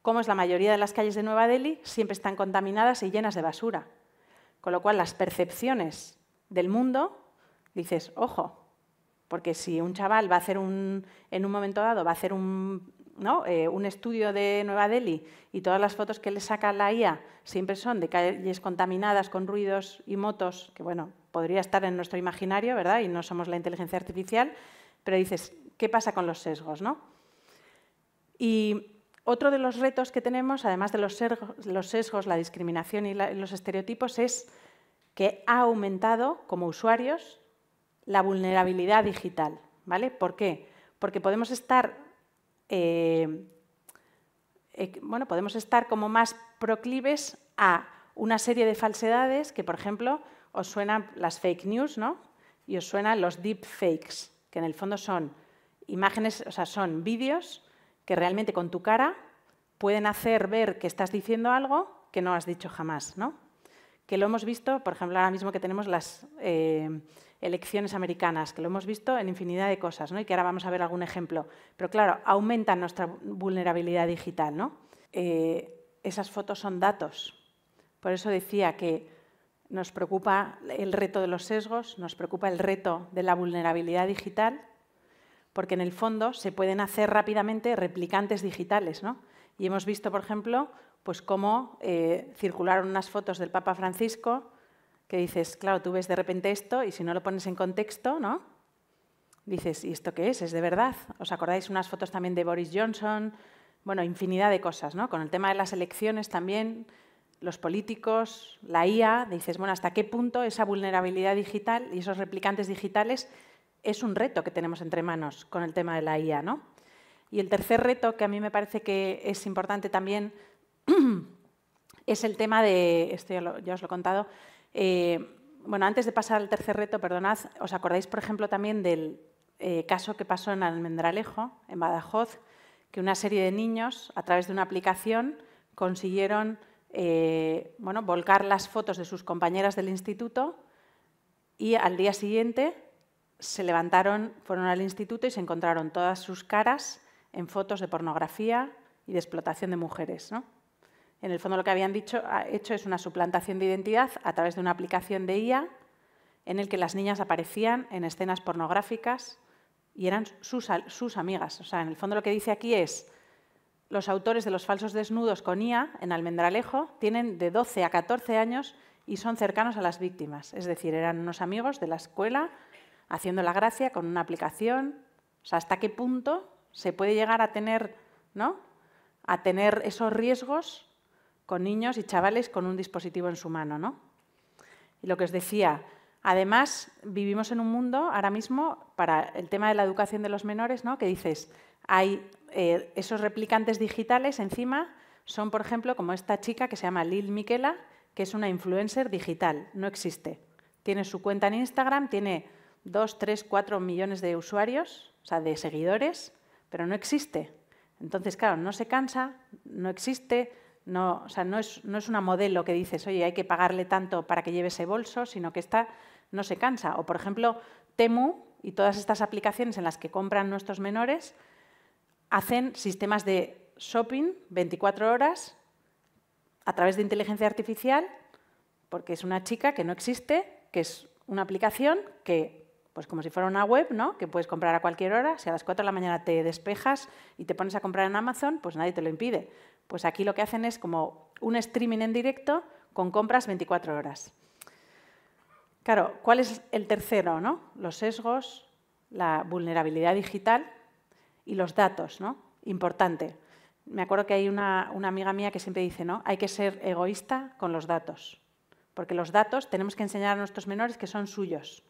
cómo es la mayoría de las calles de Nueva Delhi, siempre están contaminadas y llenas de basura. Con lo cual, las percepciones del mundo, dices, ojo, porque si un chaval va a hacer en un momento dado, va a hacer un estudio de Nueva Delhi y todas las fotos que le saca la IA siempre son de calles contaminadas con ruidos y motos, que bueno, podría estar en nuestro imaginario, ¿verdad? Y no somos la inteligencia artificial, pero dices, ¿qué pasa con los sesgos, no? Y otro de los retos que tenemos, además de los sesgos, la discriminación y los estereotipos, es que ha aumentado como usuarios la vulnerabilidad digital, ¿vale? ¿Por qué? Porque podemos estar como más proclives a una serie de falsedades que, por ejemplo, os suenan las fake news, ¿no? Y os suenan los deepfakes, que en el fondo son imágenes, o sea, son vídeos que realmente con tu cara pueden hacer ver que estás diciendo algo que no has dicho jamás, ¿no? Que lo hemos visto, por ejemplo, ahora mismo que tenemos las elecciones americanas, que lo hemos visto en infinidad de cosas, ¿no? Y que ahora vamos a ver algún ejemplo. Pero claro, aumenta nuestra vulnerabilidad digital, ¿no? Esas fotos son datos. Por eso decía que nos preocupa el reto de los sesgos, nos preocupa el reto de la vulnerabilidad digital, porque en el fondo se pueden hacer rápidamente replicantes digitales, ¿no? Y hemos visto, por ejemplo, pues cómo circularon unas fotos del Papa Francisco que dices, claro, tú ves de repente esto y si no lo pones en contexto, ¿no? Dices, ¿y esto qué es? ¿Es de verdad? ¿Os acordáis unas fotos también de Boris Johnson? Bueno, infinidad de cosas, ¿no? Con el tema de las elecciones también, los políticos, la IA, dices, bueno, ¿hasta qué punto esa vulnerabilidad digital y esos replicantes digitales es un reto que tenemos entre manos con el tema de la IA, ¿no? Y el tercer reto, que a mí me parece que es importante también, es el tema de, esto ya os lo he contado, bueno, antes de pasar al tercer reto, perdonad, ¿os acordáis, por ejemplo, también del caso que pasó en Almendralejo, en Badajoz, que una serie de niños, a través de una aplicación, consiguieron bueno, volcar las fotos de sus compañeras del instituto y al día siguiente se levantaron, fueron al instituto y se encontraron todas sus caras en fotos de pornografía y de explotación de mujeres, ¿no? En el fondo lo que habían hecho es una suplantación de identidad a través de una aplicación de IA en el que las niñas aparecían en escenas pornográficas y eran sus amigas. O sea, en el fondo lo que dice aquí es los autores de los falsos desnudos con IA en Almendralejo tienen de 12 a 14 años y son cercanos a las víctimas. Es decir, eran unos amigos de la escuela haciendo la gracia con una aplicación. O sea, ¿hasta qué punto se puede llegar a tener, ¿no? A tener esos riesgos con niños y chavales con un dispositivo en su mano, ¿no? Y lo que os decía, además vivimos en un mundo ahora mismo, para el tema de la educación de los menores, ¿no? Que dices, hay esos replicantes digitales encima, son por ejemplo como esta chica que se llama Lil Miquela, que es una influencer digital, no existe. Tiene su cuenta en Instagram, tiene 2, 3, 4 millones de usuarios, o sea, de seguidores, pero no existe. Entonces, claro, no se cansa, no existe. No, o sea, no es una modelo que dices, oye, hay que pagarle tanto para que lleve ese bolso, sino que esta no se cansa. O, por ejemplo, Temu y todas estas aplicaciones en las que compran nuestros menores hacen sistemas de shopping 24 horas a través de inteligencia artificial, porque es una chica que no existe, que es una aplicación que, pues como si fuera una web, ¿no? Que puedes comprar a cualquier hora. Si a las 4 de la mañana te despejas y te pones a comprar en Amazon, pues nadie te lo impide. Pues aquí lo que hacen es como un streaming en directo con compras 24 horas. Claro, ¿cuál es el tercero, ¿no? Los sesgos, la vulnerabilidad digital y los datos, ¿no? Importante. Me acuerdo que hay una amiga mía que siempre dice, ¿no? Hay que ser egoísta con los datos, porque los datos tenemos que enseñar a nuestros menores que son suyos.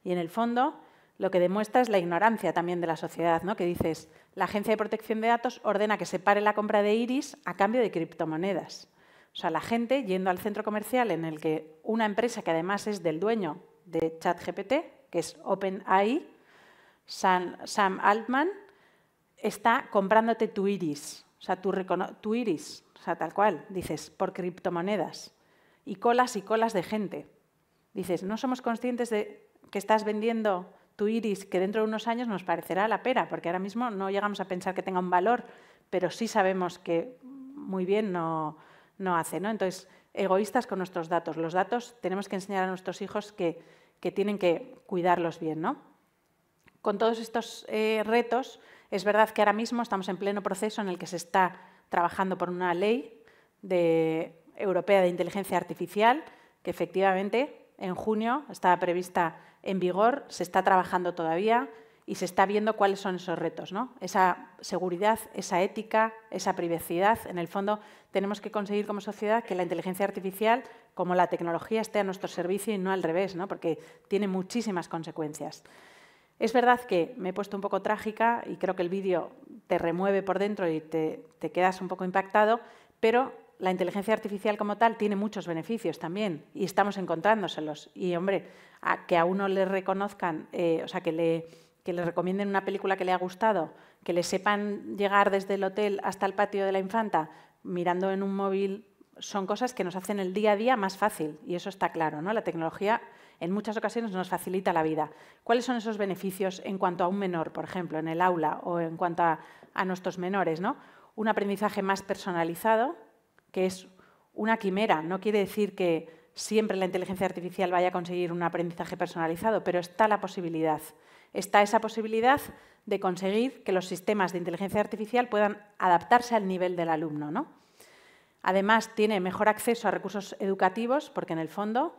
Y en el fondo lo que demuestra es la ignorancia también de la sociedad, ¿no? Que dices, la Agencia de Protección de Datos ordena que se pare la compra de iris a cambio de criptomonedas. O sea, la gente yendo al centro comercial en el que una empresa que además es del dueño de ChatGPT, que es OpenAI, Sam Altman, está comprándote tu iris, o sea, tu iris, o sea, tal cual, dices, por criptomonedas. Y colas de gente. Dices, no somos conscientes de que estás vendiendo tu iris, que dentro de unos años nos parecerá la pera, porque ahora mismo no llegamos a pensar que tenga un valor, pero sí sabemos que muy bien no hace, ¿no? Entonces, egoístas con nuestros datos. Los datos tenemos que enseñar a nuestros hijos que tienen que cuidarlos bien, ¿no? Con todos estos retos, es verdad que ahora mismo estamos en pleno proceso en el que se está trabajando por una ley europea de inteligencia artificial, que efectivamente en junio estaba prevista en vigor, se está trabajando todavía y se está viendo cuáles son esos retos, ¿no? Esa seguridad, esa ética, esa privacidad. En el fondo, tenemos que conseguir como sociedad que la inteligencia artificial, como la tecnología, esté a nuestro servicio y no al revés, ¿no? Porque tiene muchísimas consecuencias. Es verdad que me he puesto un poco trágica y creo que el vídeo te remueve por dentro y te quedas un poco impactado, pero la inteligencia artificial como tal tiene muchos beneficios también y estamos encontrándoselos. Y, hombre, que a uno le reconozcan, o sea, que le recomienden una película que le ha gustado, que le sepan llegar desde el hotel hasta el patio de la Infanta mirando en un móvil, son cosas que nos hacen el día a día más fácil, y eso está claro, ¿no? La tecnología en muchas ocasiones nos facilita la vida. ¿Cuáles son esos beneficios en cuanto a un menor, por ejemplo, en el aula o en cuanto a nuestros menores, ¿no? Un aprendizaje más personalizado, que es una quimera. No quiere decir que siempre la inteligencia artificial vaya a conseguir un aprendizaje personalizado, pero está la posibilidad. Está esa posibilidad de conseguir que los sistemas de inteligencia artificial puedan adaptarse al nivel del alumno, ¿no? Además, tiene mejor acceso a recursos educativos porque, en el fondo,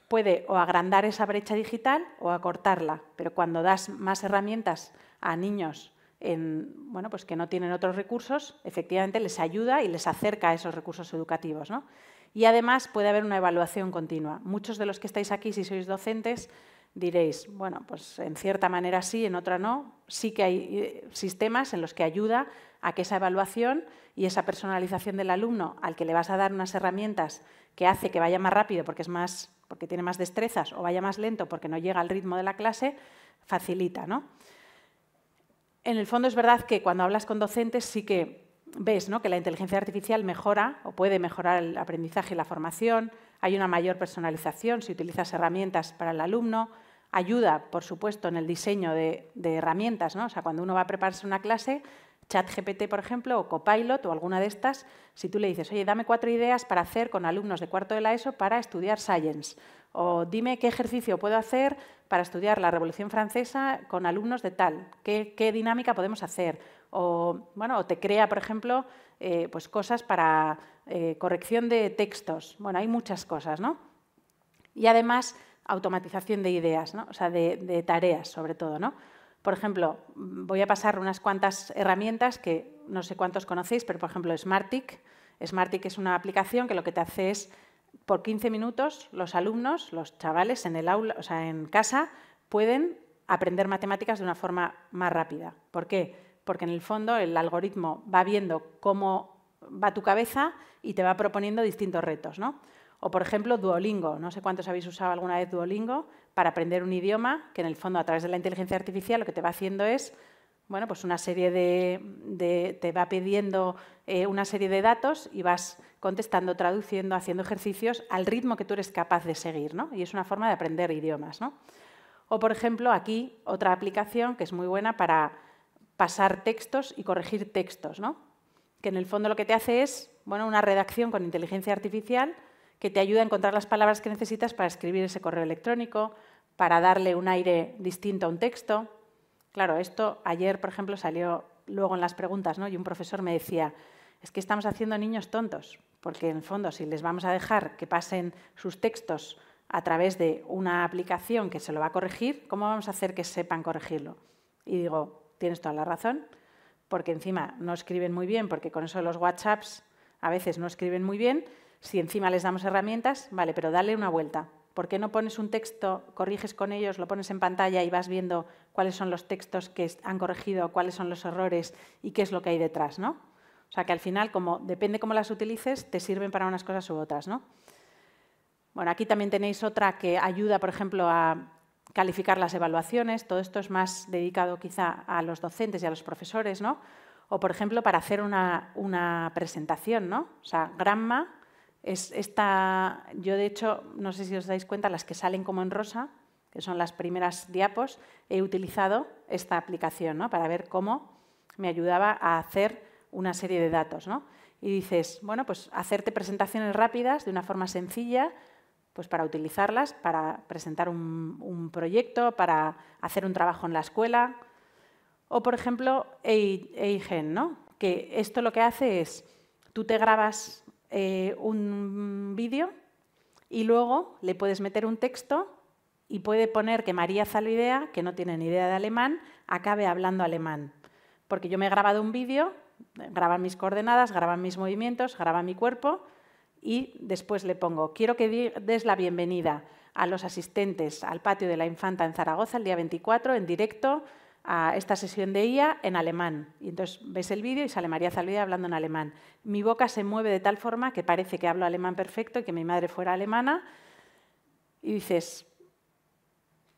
puede o agrandar esa brecha digital o acortarla. Pero cuando das más herramientas a niños bueno, pues que no tienen otros recursos, efectivamente les ayuda y les acerca a esos recursos educativos, ¿no? Y además puede haber una evaluación continua. Muchos de los que estáis aquí, si sois docentes, diréis, bueno, pues en cierta manera sí, en otra no. Sí que hay sistemas en los que ayuda a que esa evaluación y esa personalización del alumno, al que le vas a dar unas herramientas que hace que vaya más rápido porque tiene más destrezas, o vaya más lento porque no llega al ritmo de la clase, facilita, ¿no? En el fondo es verdad que cuando hablas con docentes sí que ves, ¿no?, que la inteligencia artificial mejora o puede mejorar el aprendizaje y la formación, hay una mayor personalización si utilizas herramientas para el alumno, ayuda, por supuesto, en el diseño de herramientas, ¿no? O sea, cuando uno va a prepararse una clase, ChatGPT, por ejemplo, o Copilot o alguna de estas, si tú le dices, oye, dame 4 ideas para hacer con alumnos de cuarto de la ESO para estudiar Science, o dime qué ejercicio puedo hacer para estudiar la Revolución Francesa con alumnos de tal, qué dinámica podemos hacer, o, bueno, o te crea, por ejemplo, pues cosas para corrección de textos. Bueno, hay muchas cosas, ¿no? Y además, automatización de ideas, ¿no? O sea, de tareas, sobre todo, ¿no? Por ejemplo, voy a pasar unas cuantas herramientas que no sé cuántos conocéis, pero, por ejemplo, Smartick. Smartick es una aplicación que lo que te hace es, por 15 minutos, los alumnos, los chavales en el aula, o sea, en casa, pueden aprender matemáticas de una forma más rápida. ¿Por qué? Porque en el fondo el algoritmo va viendo cómo va tu cabeza y te va proponiendo distintos retos, ¿no? O, por ejemplo, Duolingo. No sé cuántos habéis usado alguna vez Duolingo para aprender un idioma que, en el fondo, a través de la inteligencia artificial, lo que te va haciendo es, bueno, pues una serie te va pidiendo una serie de datos y vas contestando, traduciendo, haciendo ejercicios al ritmo que tú eres capaz de seguir, ¿no? Y es una forma de aprender idiomas, ¿no? O, por ejemplo, aquí otra aplicación que es muy buena para pasar textos y corregir textos, ¿no? Que en el fondo lo que te hace es, bueno, una redacción con inteligencia artificial que te ayuda a encontrar las palabras que necesitas para escribir ese correo electrónico, para darle un aire distinto a un texto. Claro, esto ayer, por ejemplo, salió luego en las preguntas, ¿no? Y un profesor me decía, es que estamos haciendo niños tontos, porque en el fondo si les vamos a dejar que pasen sus textos a través de una aplicación que se lo va a corregir, ¿cómo vamos a hacer que sepan corregirlo? Y digo, tienes toda la razón, porque encima no escriben muy bien, porque con eso de los WhatsApps a veces no escriben muy bien. Si encima les damos herramientas, vale, pero dale una vuelta. ¿Por qué no pones un texto, corriges con ellos, lo pones en pantalla y vas viendo cuáles son los textos que han corregido, cuáles son los errores y qué es lo que hay detrás, ¿no? O sea, que al final, depende cómo las utilices, te sirven para unas cosas u otras, ¿no? Bueno, aquí también tenéis otra que ayuda, por ejemplo, a calificar las evaluaciones. Todo esto es más dedicado quizá a los docentes y a los profesores, ¿no? O, por ejemplo, para hacer una presentación, ¿no? O sea, Gramma es esta, yo de hecho, no sé si os dais cuenta, las que salen como en rosa, que son las primeras diapos, he utilizado esta aplicación, ¿no? Para ver cómo me ayudaba a hacer una serie de datos, ¿no? Y dices, bueno, pues hacerte presentaciones rápidas de una forma sencilla, pues para utilizarlas, para presentar un proyecto, para hacer un trabajo en la escuela. O, por ejemplo, Eigen, ¿no? Que esto lo que hace es, tú te grabas un vídeo y luego le puedes meter un texto y puede poner que María Zalbidea, que no tiene ni idea de alemán, acabe hablando alemán. Porque yo me he grabado un vídeo, graban mis coordenadas, graban mis movimientos, graban mi cuerpo y después le pongo, quiero que des la bienvenida a los asistentes al patio de la Infanta en Zaragoza el día 24 en directo a esta sesión de IA en alemán. Y entonces ves el vídeo y sale María Zalbidea hablando en alemán. Mi boca se mueve de tal forma que parece que hablo alemán perfecto y que mi madre fuera alemana. Y dices,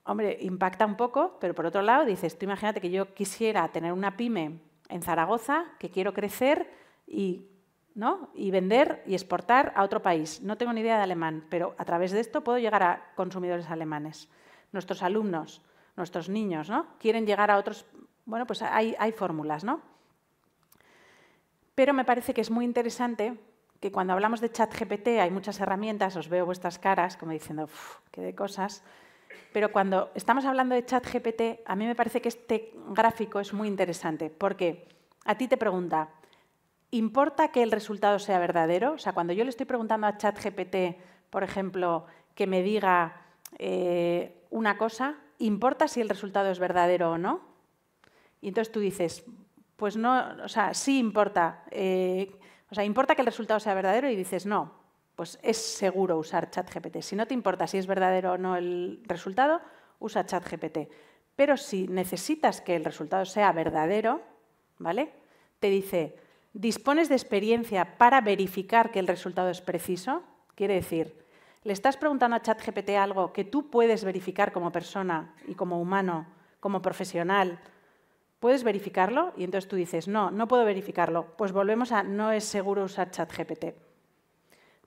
hombre, impacta un poco, pero por otro lado dices, tú imagínate que yo quisiera tener una pyme en Zaragoza, que quiero crecer y vender y exportar a otro país. No tengo ni idea de alemán, pero a través de esto puedo llegar a consumidores alemanes. Nuestros alumnos, nuestros niños, ¿no? Quieren llegar a otros... Bueno, pues hay fórmulas, ¿no? Pero me parece que es muy interesante que cuando hablamos de ChatGPT hay muchas herramientas, os veo vuestras caras como diciendo, qué de cosas, pero cuando estamos hablando de ChatGPT, a mí me parece que este gráfico es muy interesante, porque a ti te pregunta, ¿importa que el resultado sea verdadero? O sea, cuando yo le estoy preguntando a ChatGPT, por ejemplo, que me diga una cosa, ¿importa si el resultado es verdadero o no? Y entonces tú dices, pues no, o sea, sí importa. O sea, importa que el resultado sea verdadero y dices, no, pues es seguro usar ChatGPT. Si no te importa si es verdadero o no el resultado, usa ChatGPT. Pero si necesitas que el resultado sea verdadero, ¿vale? Te dice, ¿dispones de experiencia para verificar que el resultado es preciso? Quiere decir, le estás preguntando a ChatGPT algo que tú puedes verificar como persona y como humano, como profesional. ¿Puedes verificarlo? Y entonces tú dices, no, no puedo verificarlo. Pues volvemos a no es seguro usar ChatGPT.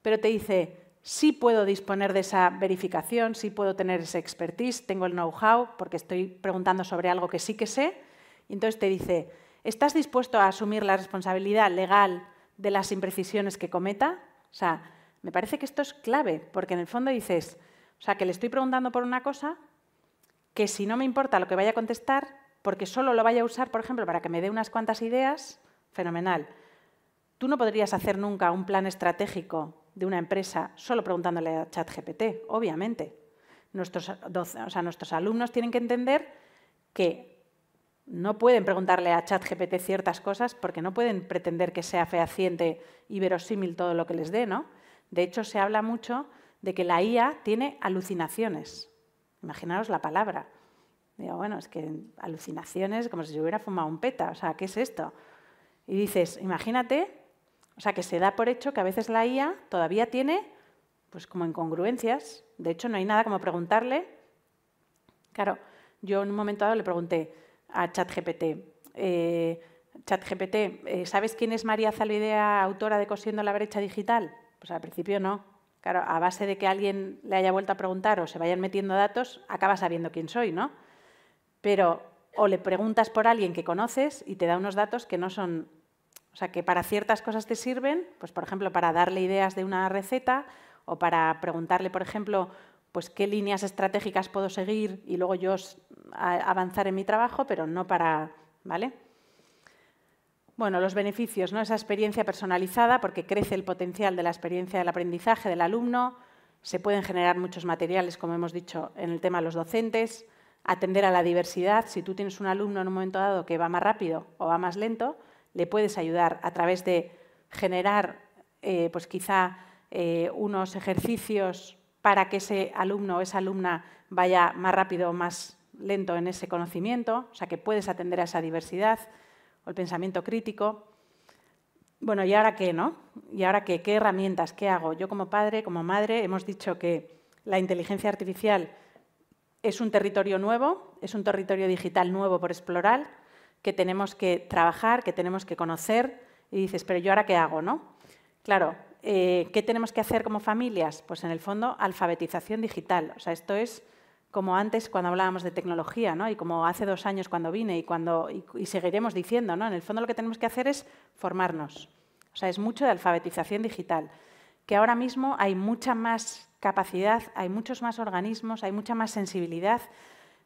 Pero te dice, sí puedo disponer de esa verificación, sí puedo tener ese expertise, tengo el know-how porque estoy preguntando sobre algo que sí que sé. Y entonces te dice, ¿estás dispuesto a asumir la responsabilidad legal de las imprecisiones que cometa? O sea, me parece que esto es clave, porque en el fondo dices, o sea, que le estoy preguntando por una cosa que si no me importa lo que vaya a contestar, porque solo lo vaya a usar, por ejemplo, para que me dé unas cuantas ideas, fenomenal. Tú no podrías hacer nunca un plan estratégico de una empresa solo preguntándole a ChatGPT, obviamente. Nuestros alumnos tienen que entender que no pueden preguntarle a ChatGPT ciertas cosas porque no pueden pretender que sea fehaciente y verosímil todo lo que les dé, ¿no? De hecho, se habla mucho de que la IA tiene alucinaciones. Imaginaos la palabra. Digo, bueno, es que alucinaciones como si yo hubiera fumado un peta, o sea, ¿qué es esto? Y dices, imagínate, o sea, que se da por hecho que a veces la IA todavía tiene, pues como incongruencias. De hecho, no hay nada como preguntarle. Claro, yo en un momento dado le pregunté a ChatGPT, ChatGPT, ¿sabes quién es María Zalvidea, autora de Cosiendo la brecha digital? Pues al principio no. Claro, a base de que alguien le haya vuelto a preguntar o se vayan metiendo datos, acaba sabiendo quién soy, ¿no? Pero o le preguntas por alguien que conoces y te da unos datos que no son... O sea, que para ciertas cosas te sirven, pues por ejemplo, para darle ideas de una receta o para preguntarle, por ejemplo, pues qué líneas estratégicas puedo seguir y luego yo avanzar en mi trabajo, pero no para... ¿Vale? Bueno, los beneficios, ¿no? Esa experiencia personalizada, porque crece el potencial de la experiencia del aprendizaje del alumno, se pueden generar muchos materiales, como hemos dicho, en el tema de los docentes, atender a la diversidad. Si tú tienes un alumno en un momento dado que va más rápido o va más lento, le puedes ayudar a través de generar pues quizá unos ejercicios para que ese alumno o esa alumna vaya más rápido o más lento en ese conocimiento, o sea que puedes atender a esa diversidad, o el pensamiento crítico. Bueno, ¿y ahora qué, no? ¿Y ahora qué? ¿Qué herramientas? ¿Qué hago? Yo como padre, como madre, hemos dicho que la inteligencia artificial es un territorio nuevo, es un territorio digital nuevo por explorar, que tenemos que trabajar, que tenemos que conocer, y dices, pero ¿yo ahora qué hago, no? Claro, ¿qué tenemos que hacer como familias? Pues en el fondo, alfabetización digital. O sea, esto es como antes cuando hablábamos de tecnología, ¿no? Y como hace 2 años cuando vine y seguiremos diciendo, ¿no? En el fondo lo que tenemos que hacer es formarnos. O sea, es mucho de alfabetización digital, que ahora mismo hay mucha más capacidad, hay muchos más organismos, hay mucha más sensibilidad.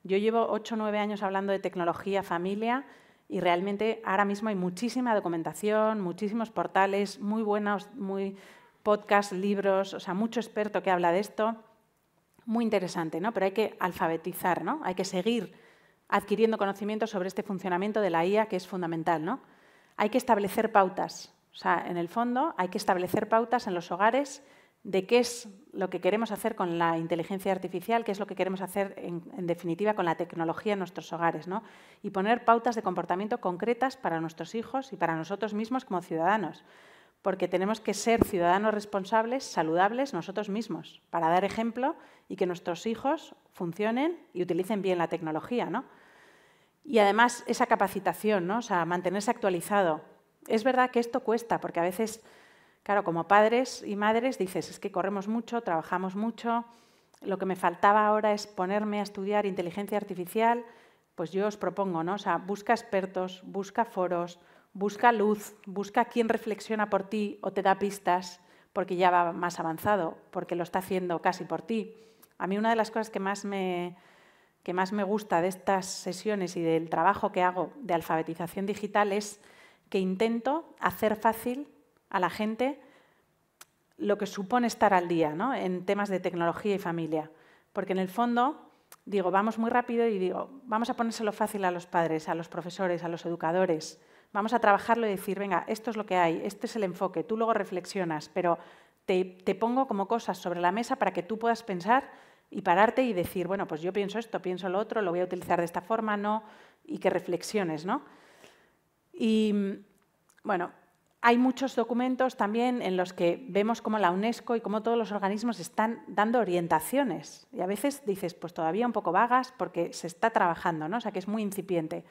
Yo llevo 8 o 9 años hablando de tecnología, familia, y realmente ahora mismo hay muchísima documentación, muchísimos portales, muy buenos, muy podcasts, libros, o sea, mucho experto que habla de esto. Muy interesante, ¿no? Pero hay que alfabetizar, ¿no? Hay que seguir adquiriendo conocimiento sobre este funcionamiento de la IA, que es fundamental, ¿no? Hay que establecer pautas. O sea, en el fondo hay que establecer pautas en los hogares de qué es lo que queremos hacer con la inteligencia artificial, qué es lo que queremos hacer, en definitiva, con la tecnología en nuestros hogares, ¿no? Y poner pautas de comportamiento concretas para nuestros hijos y para nosotros mismos como ciudadanos. porque tenemos que ser ciudadanos responsables, saludables nosotros mismos, para dar ejemplo y que nuestros hijos funcionen y utilicen bien la tecnología, ¿no? Y además esa capacitación, ¿no? O sea, mantenerse actualizado. Es verdad que esto cuesta, porque a veces, claro, como padres y madres dices, es que corremos mucho, trabajamos mucho, lo que me faltaba ahora es ponerme a estudiar inteligencia artificial. Pues yo os propongo, ¿no? O sea, busca expertos, busca foros, busca luz, busca quién reflexiona por ti o te da pistas porque ya va más avanzado, porque lo está haciendo casi por ti. A mí una de las cosas que más me gusta de estas sesiones y del trabajo que hago de alfabetización digital es que intento hacer fácil a la gente lo que supone estar al día, ¿no? En temas de tecnología y familia. Porque en el fondo, digo, vamos muy rápido y digo, vamos a ponérselo fácil a los padres, a los profesores, a los educadores. Vamos a trabajarlo y decir, venga, esto es lo que hay, este es el enfoque, tú luego reflexionas, pero te pongo como cosas sobre la mesa para que tú puedas pensar y pararte y decir, bueno, pues yo pienso esto, pienso lo otro, lo voy a utilizar de esta forma, no, y que reflexiones, ¿no? Y, bueno, hay muchos documentos también en los que vemos cómo la UNESCO y cómo todos los organismos están dando orientaciones. Y a veces dices, pues todavía un poco vagas porque se está trabajando, ¿no? O sea, que es muy incipiente.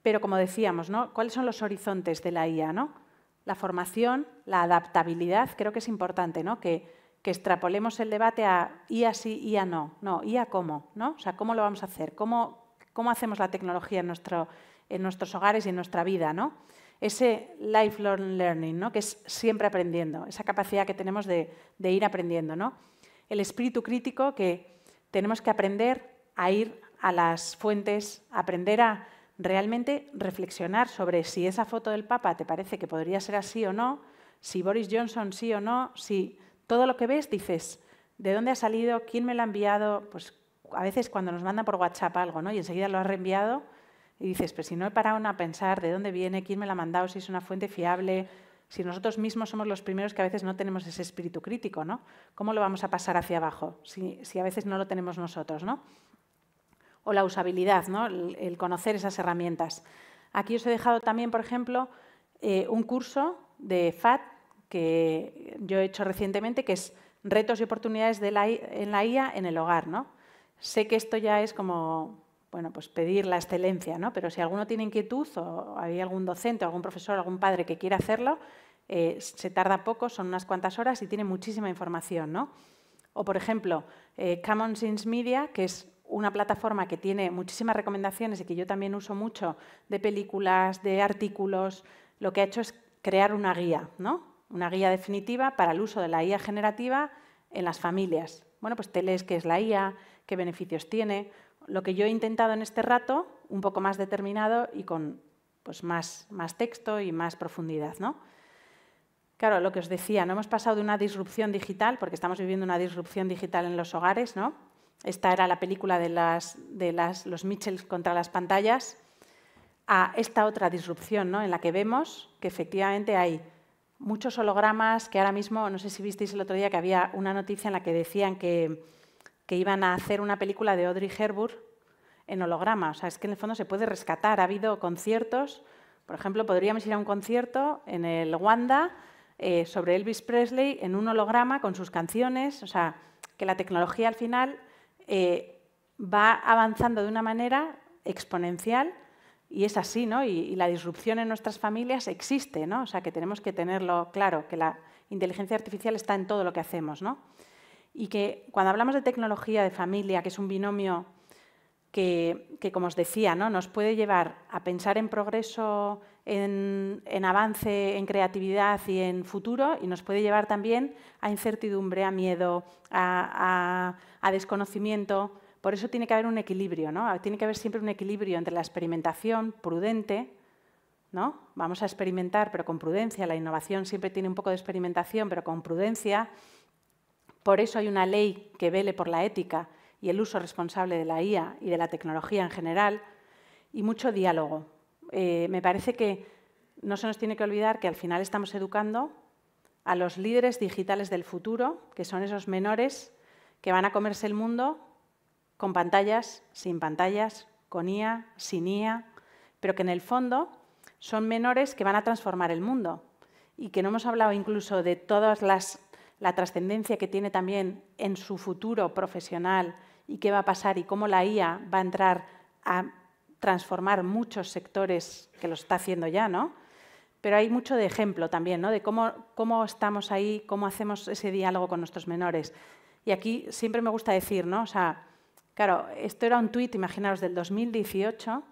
Pero como decíamos, ¿no? ¿Cuáles son los horizontes de la IA, ¿no? La formación, la adaptabilidad, creo que es importante, ¿no? Que extrapolemos el debate a IA sí, IA no. No, IA cómo, ¿no? O sea, ¿cómo lo vamos a hacer? ¿Cómo hacemos la tecnología en nuestros hogares y en nuestra vida, ¿no? Ese lifelong learning, ¿no? Que es siempre aprendiendo, esa capacidad que tenemos de ir aprendiendo, ¿no? El espíritu crítico, que tenemos que aprender a ir a las fuentes, aprender a realmente reflexionar sobre si esa foto del Papa te parece que podría ser así o no, si Boris Johnson sí o no, si todo lo que ves dices, ¿de dónde ha salido? ¿Quién me lo ha enviado? Pues a veces cuando nos mandan por WhatsApp algo, ¿no? Y enseguida lo has reenviado y dices, pero si no he parado a pensar de dónde viene, quién me lo ha mandado, si es una fuente fiable, si nosotros mismos somos los primeros que a veces no tenemos ese espíritu crítico, ¿no? ¿Cómo lo vamos a pasar hacia abajo si a veces no lo tenemos nosotros, ¿no? O la usabilidad, ¿no? El conocer esas herramientas. Aquí os he dejado también, por ejemplo, un curso de FAT que yo he hecho recientemente, que es retos y oportunidades en la IA en el hogar, ¿no? Sé que esto ya es como, bueno, pues pedir la excelencia, ¿no? Pero si alguno tiene inquietud o hay algún docente, algún profesor, algún padre que quiera hacerlo, se tarda poco, son unas cuantas horas y tiene muchísima información, ¿no? O, por ejemplo, Common Sense Media, que es una plataforma que tiene muchísimas recomendaciones y que yo también uso mucho, de películas, de artículos. Lo que ha hecho es crear una guía, ¿no? Una guía definitiva para el uso de la IA generativa en las familias. Bueno, pues te lees qué es la IA, qué beneficios tiene. Lo que yo he intentado en este rato, un poco más determinado y con pues, más texto y más profundidad, ¿no? Claro, lo que os decía, no hemos pasado de una disrupción digital, porque estamos viviendo una disrupción digital en los hogares, ¿no? Esta era la película de los Mitchells contra las pantallas, a esta otra disrupción, ¿no? En la que vemos que efectivamente hay muchos hologramas, que ahora mismo, no sé si visteis el otro día que había una noticia en la que decían que iban a hacer una película de Audrey Hepburn en holograma. O sea, es que en el fondo se puede rescatar. Ha habido conciertos, por ejemplo, podríamos ir a un concierto en el Wanda sobre Elvis Presley en un holograma con sus canciones. O sea, que la tecnología al final va avanzando de una manera exponencial y es así, ¿no? Y la disrupción en nuestras familias existe, ¿no? O sea, que tenemos que tenerlo claro, que la inteligencia artificial está en todo lo que hacemos, ¿no? Y que cuando hablamos de tecnología, de familia, que es un binomio que como os decía, ¿no? Nos puede llevar a pensar en progreso, en avance, en creatividad y en futuro, y nos puede llevar también a incertidumbre, a miedo, a desconocimiento. Por eso tiene que haber un equilibrio, ¿no? Tiene que haber siempre un equilibrio entre la experimentación prudente, ¿no? Vamos a experimentar, pero con prudencia. La innovación siempre tiene un poco de experimentación, pero con prudencia. Por eso hay una ley que vele por la ética y el uso responsable de la IA y de la tecnología en general, y mucho diálogo. Me parece que no se nos tiene que olvidar que al final estamos educando a los líderes digitales del futuro, que son esos menores que van a comerse el mundo con pantallas, sin pantallas, con IA, sin IA, pero que en el fondo son menores que van a transformar el mundo y que no hemos hablado incluso de la trascendencia que tiene también en su futuro profesional y qué va a pasar y cómo la IA va a entrar a transformar muchos sectores, que lo está haciendo ya, ¿no? Pero hay mucho de ejemplo también, ¿no? De cómo estamos ahí, cómo hacemos ese diálogo con nuestros menores. Y aquí siempre me gusta decir, ¿no? O sea, claro, esto era un tuit, imaginaos, del 2018,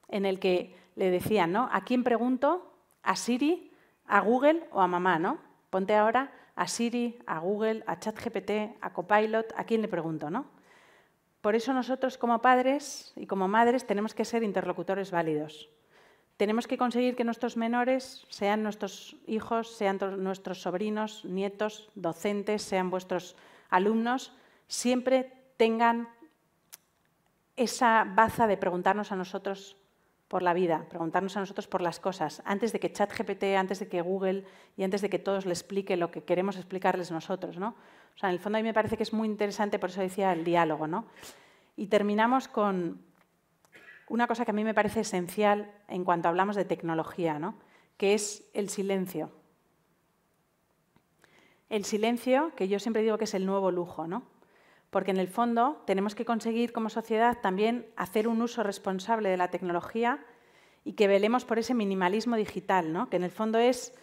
en el que le decían, ¿no? ¿A quién pregunto? ¿A Siri, a Google o a mamá, ¿no? Ponte ahora a Siri, a Google, a ChatGPT, a Copilot, ¿a quién le pregunto, no? Por eso nosotros como padres y como madres tenemos que ser interlocutores válidos. Tenemos que conseguir que nuestros menores, sean nuestros hijos, sean nuestros sobrinos, nietos, docentes, sean vuestros alumnos, siempre tengan esa baza de preguntarnos a nosotros por la vida, preguntarnos a nosotros por las cosas, antes de que ChatGPT, antes de que Google y antes de que todos les explique lo que queremos explicarles nosotros, ¿no? O sea, en el fondo a mí me parece que es muy interesante, por eso decía el diálogo, ¿no? Y terminamos con una cosa que a mí me parece esencial en cuanto hablamos de tecnología, ¿no? Que es el silencio. El silencio, que yo siempre digo que es el nuevo lujo, ¿no? Porque en el fondo tenemos que conseguir como sociedad también hacer un uso responsable de la tecnología y que velemos por ese minimalismo digital, ¿no? Que en el fondo es,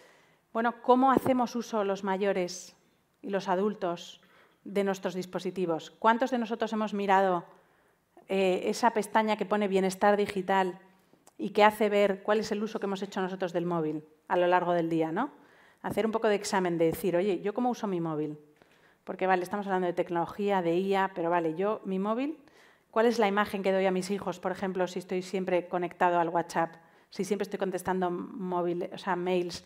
bueno, cómo hacemos uso los mayores y los adultos de nuestros dispositivos. ¿Cuántos de nosotros hemos mirado esa pestaña que pone bienestar digital y que hace ver cuál es el uso que hemos hecho nosotros del móvil a lo largo del día, ¿no? Hacer un poco de examen de decir, oye, ¿yo cómo uso mi móvil? Porque, vale, estamos hablando de tecnología, de IA, pero, vale, yo, mi móvil, ¿cuál es la imagen que doy a mis hijos, por ejemplo, si estoy siempre conectado al WhatsApp, si siempre estoy contestando mails?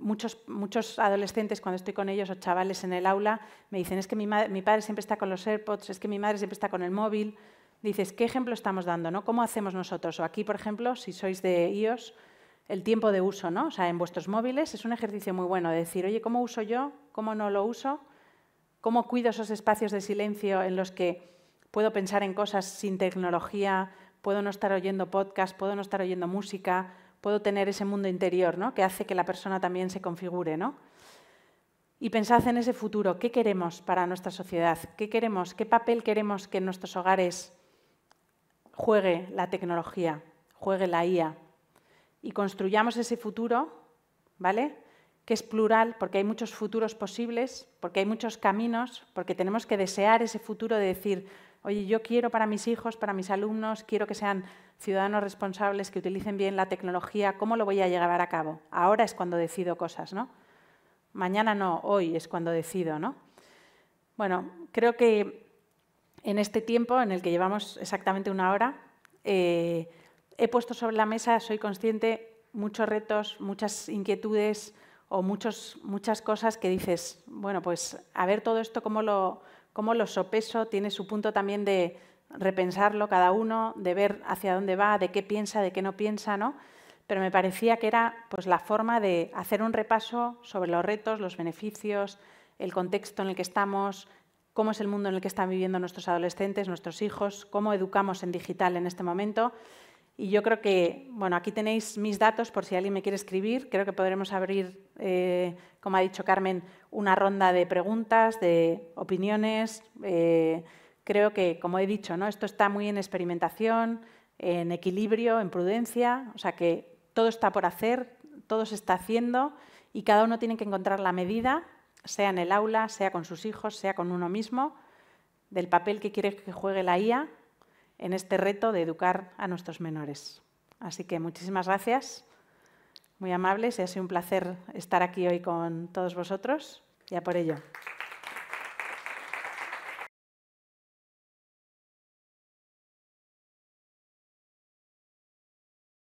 Muchos adolescentes, cuando estoy con ellos, o chavales en el aula, me dicen, es que mi padre siempre está con los AirPods, es que mi madre siempre está con el móvil. Dices, ¿qué ejemplo estamos dando, no? ¿Cómo hacemos nosotros? O aquí, por ejemplo, si sois de iOS, el tiempo de uso, ¿no? O sea, en vuestros móviles es un ejercicio muy bueno de decir, oye, ¿cómo uso yo? ¿Cómo no lo uso? ¿Cómo cuido esos espacios de silencio en los que puedo pensar en cosas sin tecnología, puedo no estar oyendo podcast, puedo no estar oyendo música, puedo tener ese mundo interior, ¿no? Que hace que la persona también se configure, ¿no? Y pensad en ese futuro. ¿Qué queremos para nuestra sociedad? ¿Qué queremos? ¿Qué papel queremos que en nuestros hogares juegue la tecnología, juegue la IA? Y construyamos ese futuro, ¿vale?, que es plural, porque hay muchos futuros posibles, porque hay muchos caminos, porque tenemos que desear ese futuro de decir, oye, yo quiero para mis hijos, para mis alumnos, quiero que sean ciudadanos responsables, que utilicen bien la tecnología. ¿Cómo lo voy a llevar a cabo? Ahora es cuando decido cosas, ¿no? Mañana no, hoy es cuando decido, ¿no? Bueno, creo que en este tiempo, en el que llevamos exactamente una hora, he puesto sobre la mesa, soy consciente, muchos retos, muchas inquietudes o muchas cosas que dices, bueno, pues a ver todo esto, cómo lo sopeso, tiene su punto también de repensarlo cada uno, de ver hacia dónde va, de qué piensa, de qué no piensa, ¿no? Pero me parecía que era pues la forma de hacer un repaso sobre los retos, los beneficios, el contexto en el que estamos, cómo es el mundo en el que están viviendo nuestros adolescentes, nuestros hijos, cómo educamos en digital en este momento. Y yo creo que, bueno, aquí tenéis mis datos por si alguien me quiere escribir. Creo que podremos abrir, como ha dicho Carmen, una ronda de preguntas, de opiniones. Creo que, como he dicho, ¿no?, esto está muy en experimentación, en equilibrio, en prudencia. O sea que todo está por hacer, todo se está haciendo y cada uno tiene que encontrar la medida, sea en el aula, sea con sus hijos, sea con uno mismo, del papel que quiere que juegue la IA en este reto de educar a nuestros menores. Así que muchísimas gracias, muy amables, y ha sido un placer estar aquí hoy con todos vosotros y a por ello.